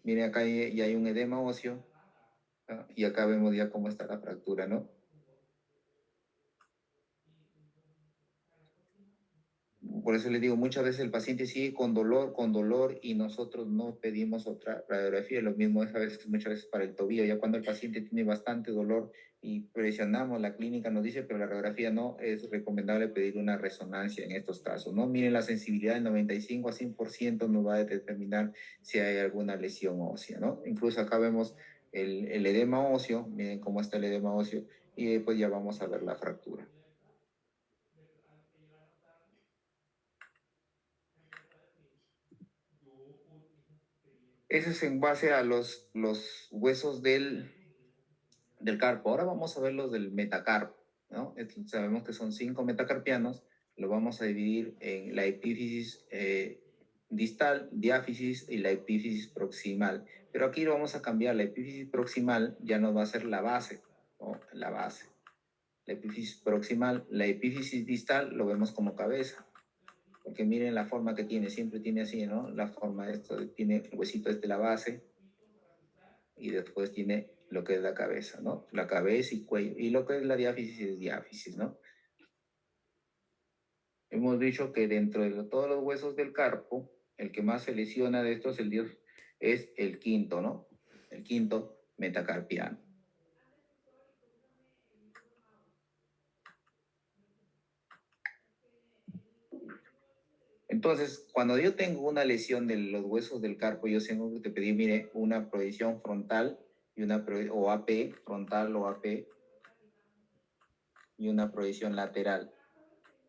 miren acá ya hay un edema óseo, ¿no? Y acá vemos ya cómo está la fractura, ¿no? Por eso les digo, muchas veces el paciente sigue con dolor y nosotros no pedimos otra radiografía. Lo mismo es muchas veces para el tobillo. Ya cuando el paciente tiene bastante dolor y presionamos, la clínica nos dice, pero la radiografía no, es recomendable pedir una resonancia en estos casos, ¿no? Miren, la sensibilidad del 95 a 100% nos va a determinar si hay alguna lesión ósea, ¿no? Incluso acá vemos el edema óseo, miren cómo está el edema óseo, y después ya vamos a ver la fractura. Eso es en base a los huesos del carpo. Ahora vamos a ver los del metacarpo, ¿no? Sabemos que son 5 metacarpianos. Lo vamos a dividir en la epífisis distal, diáfisis y la epífisis proximal. Pero aquí lo vamos a cambiar. La epífisis proximal ya nos va a ser la base, ¿no? La base. La epífisis proximal, la epífisis distal lo vemos como cabeza. Porque miren la forma que tiene, siempre tiene así, ¿no? La forma de esto, tiene el huesito la base y después tiene lo que es la cabeza, ¿no? La cabeza y cuello. Y lo que es la diáfisis es diáfisis, ¿no? Hemos dicho que dentro de todos los huesos del carpo, el que más se lesiona de estos es el quinto, ¿no? El quinto metacarpiano. Entonces, cuando yo tengo una lesión de los huesos del carpo, yo tengo que pedir, mire, una proyección frontal y o AP, frontal o AP, y una proyección lateral.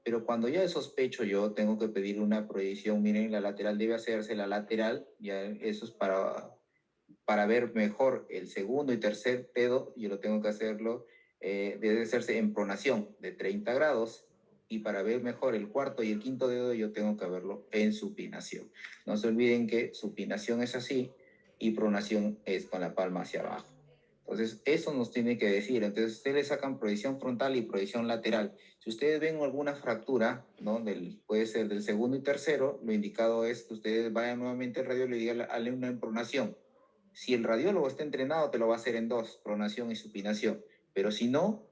Pero cuando ya sospecho yo, tengo que pedir una proyección, miren, la lateral debe hacerse la lateral, ya eso es para ver mejor el segundo y tercer dedo, yo lo tengo que hacerlo, debe hacerse en pronación de 30 grados, y para ver mejor el cuarto y el quinto dedo yo tengo que verlo en supinación. No se olviden que supinación es así y pronación es con la palma hacia abajo. Entonces, eso nos tiene que decir. Entonces, ustedes sacan proyección frontal y proyección lateral. Si ustedes ven alguna fractura, ¿no? Puede ser del segundo y tercero, lo indicado es que ustedes vayan nuevamente al radiólogo y digan, hazle una en pronación. Si el radiólogo está entrenado, te lo va a hacer en 2, pronación y supinación. Pero si no,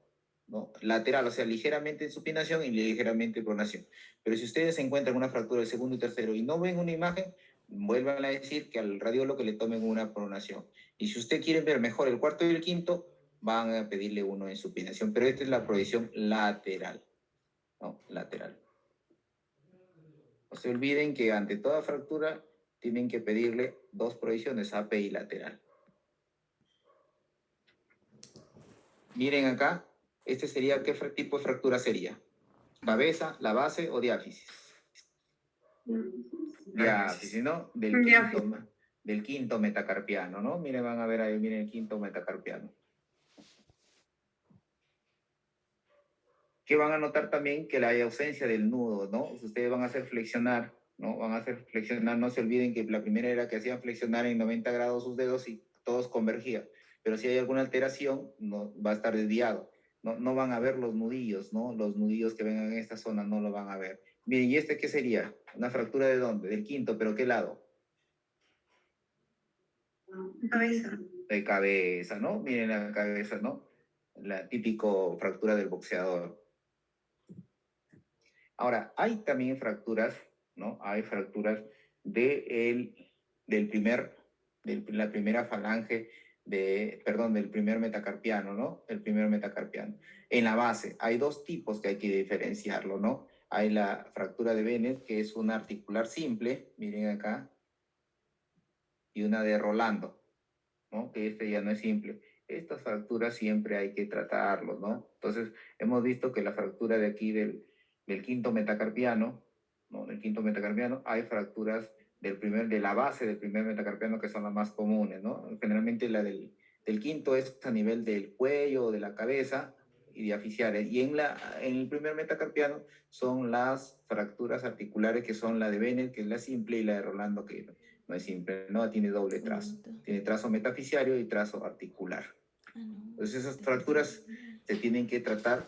¿no? Lateral, o sea, ligeramente en supinación y ligeramente en pronación. Pero si ustedes encuentran una fractura del segundo y tercero y no ven una imagen, vuelvan a decir que al radiólogo le tomen una pronación. Y si usted quiere ver mejor el cuarto y el quinto, van a pedirle uno en supinación. Pero esta es la proyección lateral, ¿no? Lateral. No se olviden que ante toda fractura tienen que pedirle 2 proyecciones, AP y lateral. Miren acá, este sería, ¿qué tipo de fractura sería? ¿Cabeza, la base o diáfisis? Diáfisis, ¿no? Del quinto metacarpiano, ¿no? Miren, van a ver ahí, miren el quinto metacarpiano. Que van a notar también que hay ausencia del nudo, ¿no? Ustedes van a hacer flexionar, ¿no? Van a hacer flexionar, no se olviden que la primera era que hacían flexionar en 90 grados sus dedos y todos convergían. Pero si hay alguna alteración, no, va a estar desviado. No van a ver los nudillos, ¿no? Los nudillos que vengan en esta zona no lo van a ver. Miren, ¿y este qué sería? ¿Una fractura de dónde? Del quinto, ¿pero qué lado? Cabeza. De cabeza, ¿no? Miren la cabeza, ¿no? La típico fractura del boxeador. Ahora, hay también fracturas, ¿no? Hay fracturas de la primera falange, del primer metacarpiano, ¿no? El primer metacarpiano. En la base, hay 2 tipos que hay que diferenciarlo, ¿no? Hay la fractura de Bennett, que es una articular simple, miren acá, y una de Rolando, ¿no? Que ya no es simple. Estas fracturas siempre hay que tratarlos, ¿no? Entonces, hemos visto que la fractura de aquí del quinto metacarpiano, ¿no? Del quinto metacarpiano, hay fracturas de la base del primer metacarpiano que son las más comunes, ¿no? Generalmente la del quinto es a nivel del cuello o de la cabeza y diaficiales. Y en el primer metacarpiano son las fracturas articulares que son la de Bennett, que es la simple, y la de Rolando, que no es simple, no, tiene doble trazo. Tiene trazo metafisiario y trazo articular. Entonces esas fracturas se tienen que tratar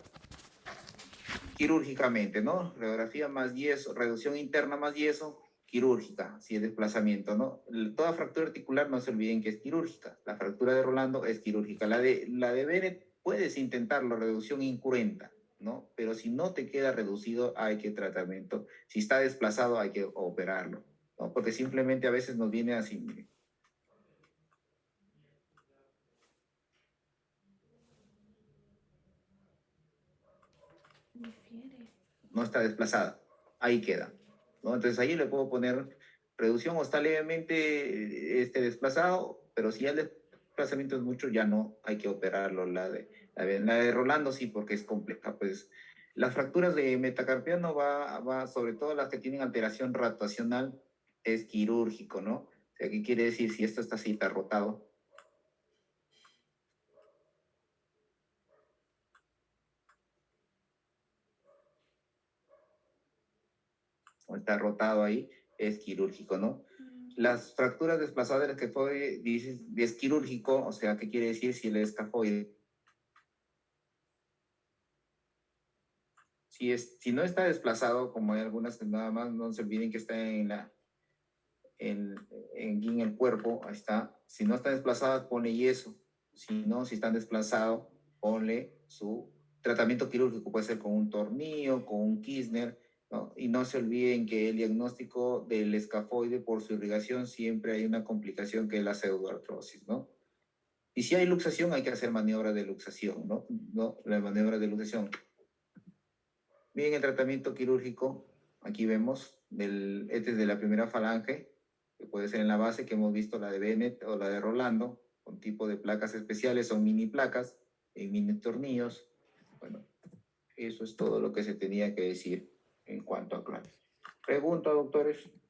quirúrgicamente, ¿no? Radiografía más yeso, reducción interna más yeso, quirúrgica, si es desplazamiento, ¿no? Toda fractura articular no se olviden que es quirúrgica. La fractura de Rolando es quirúrgica. La de Bennett puedes intentarlo, reducción incruenta, ¿no? Pero si no te queda reducido, hay que tratamiento. Si está desplazado, hay que operarlo, ¿no? Porque simplemente a veces nos viene así, miren. No está desplazada, ahí queda, ¿no? Entonces ahí le puedo poner reducción o está levemente desplazado, pero si el desplazamiento es mucho, ya no hay que operarlo. La de Rolando sí, porque es compleja. Pues las fracturas de metacarpiano va sobre todo las que tienen alteración rotacional, es quirúrgico, ¿no? O sea, ¿qué quiere decir? Si esto está así, está rotado. O está rotado ahí, es quirúrgico, ¿no? Las fracturas desplazadas del escafoide, dices, es quirúrgico, o sea, ¿qué quiere decir? Si el escafoide, si no está desplazado, como hay algunas que nada más, no se olviden que está en el cuerpo, ahí está. Si no está desplazado, pone yeso. Si no, si están desplazados, ponle su tratamiento quirúrgico, puede ser con un tornillo, con un Kirchner, ¿no? Y no se olviden que el diagnóstico del escafoide por su irrigación siempre hay una complicación que es la pseudoartrosis, ¿no? Y si hay luxación, hay que hacer maniobra de luxación, ¿no? La maniobra de luxación. Bien, el tratamiento quirúrgico, aquí vemos, este es de la primera falange, que puede ser en la base, que hemos visto la de Bennett o la de Rolando, con tipo de placas especiales, son mini placas, en mini tornillos. Bueno, eso es todo lo que se tenía que decir en cuanto a clave. Pregunta, doctores.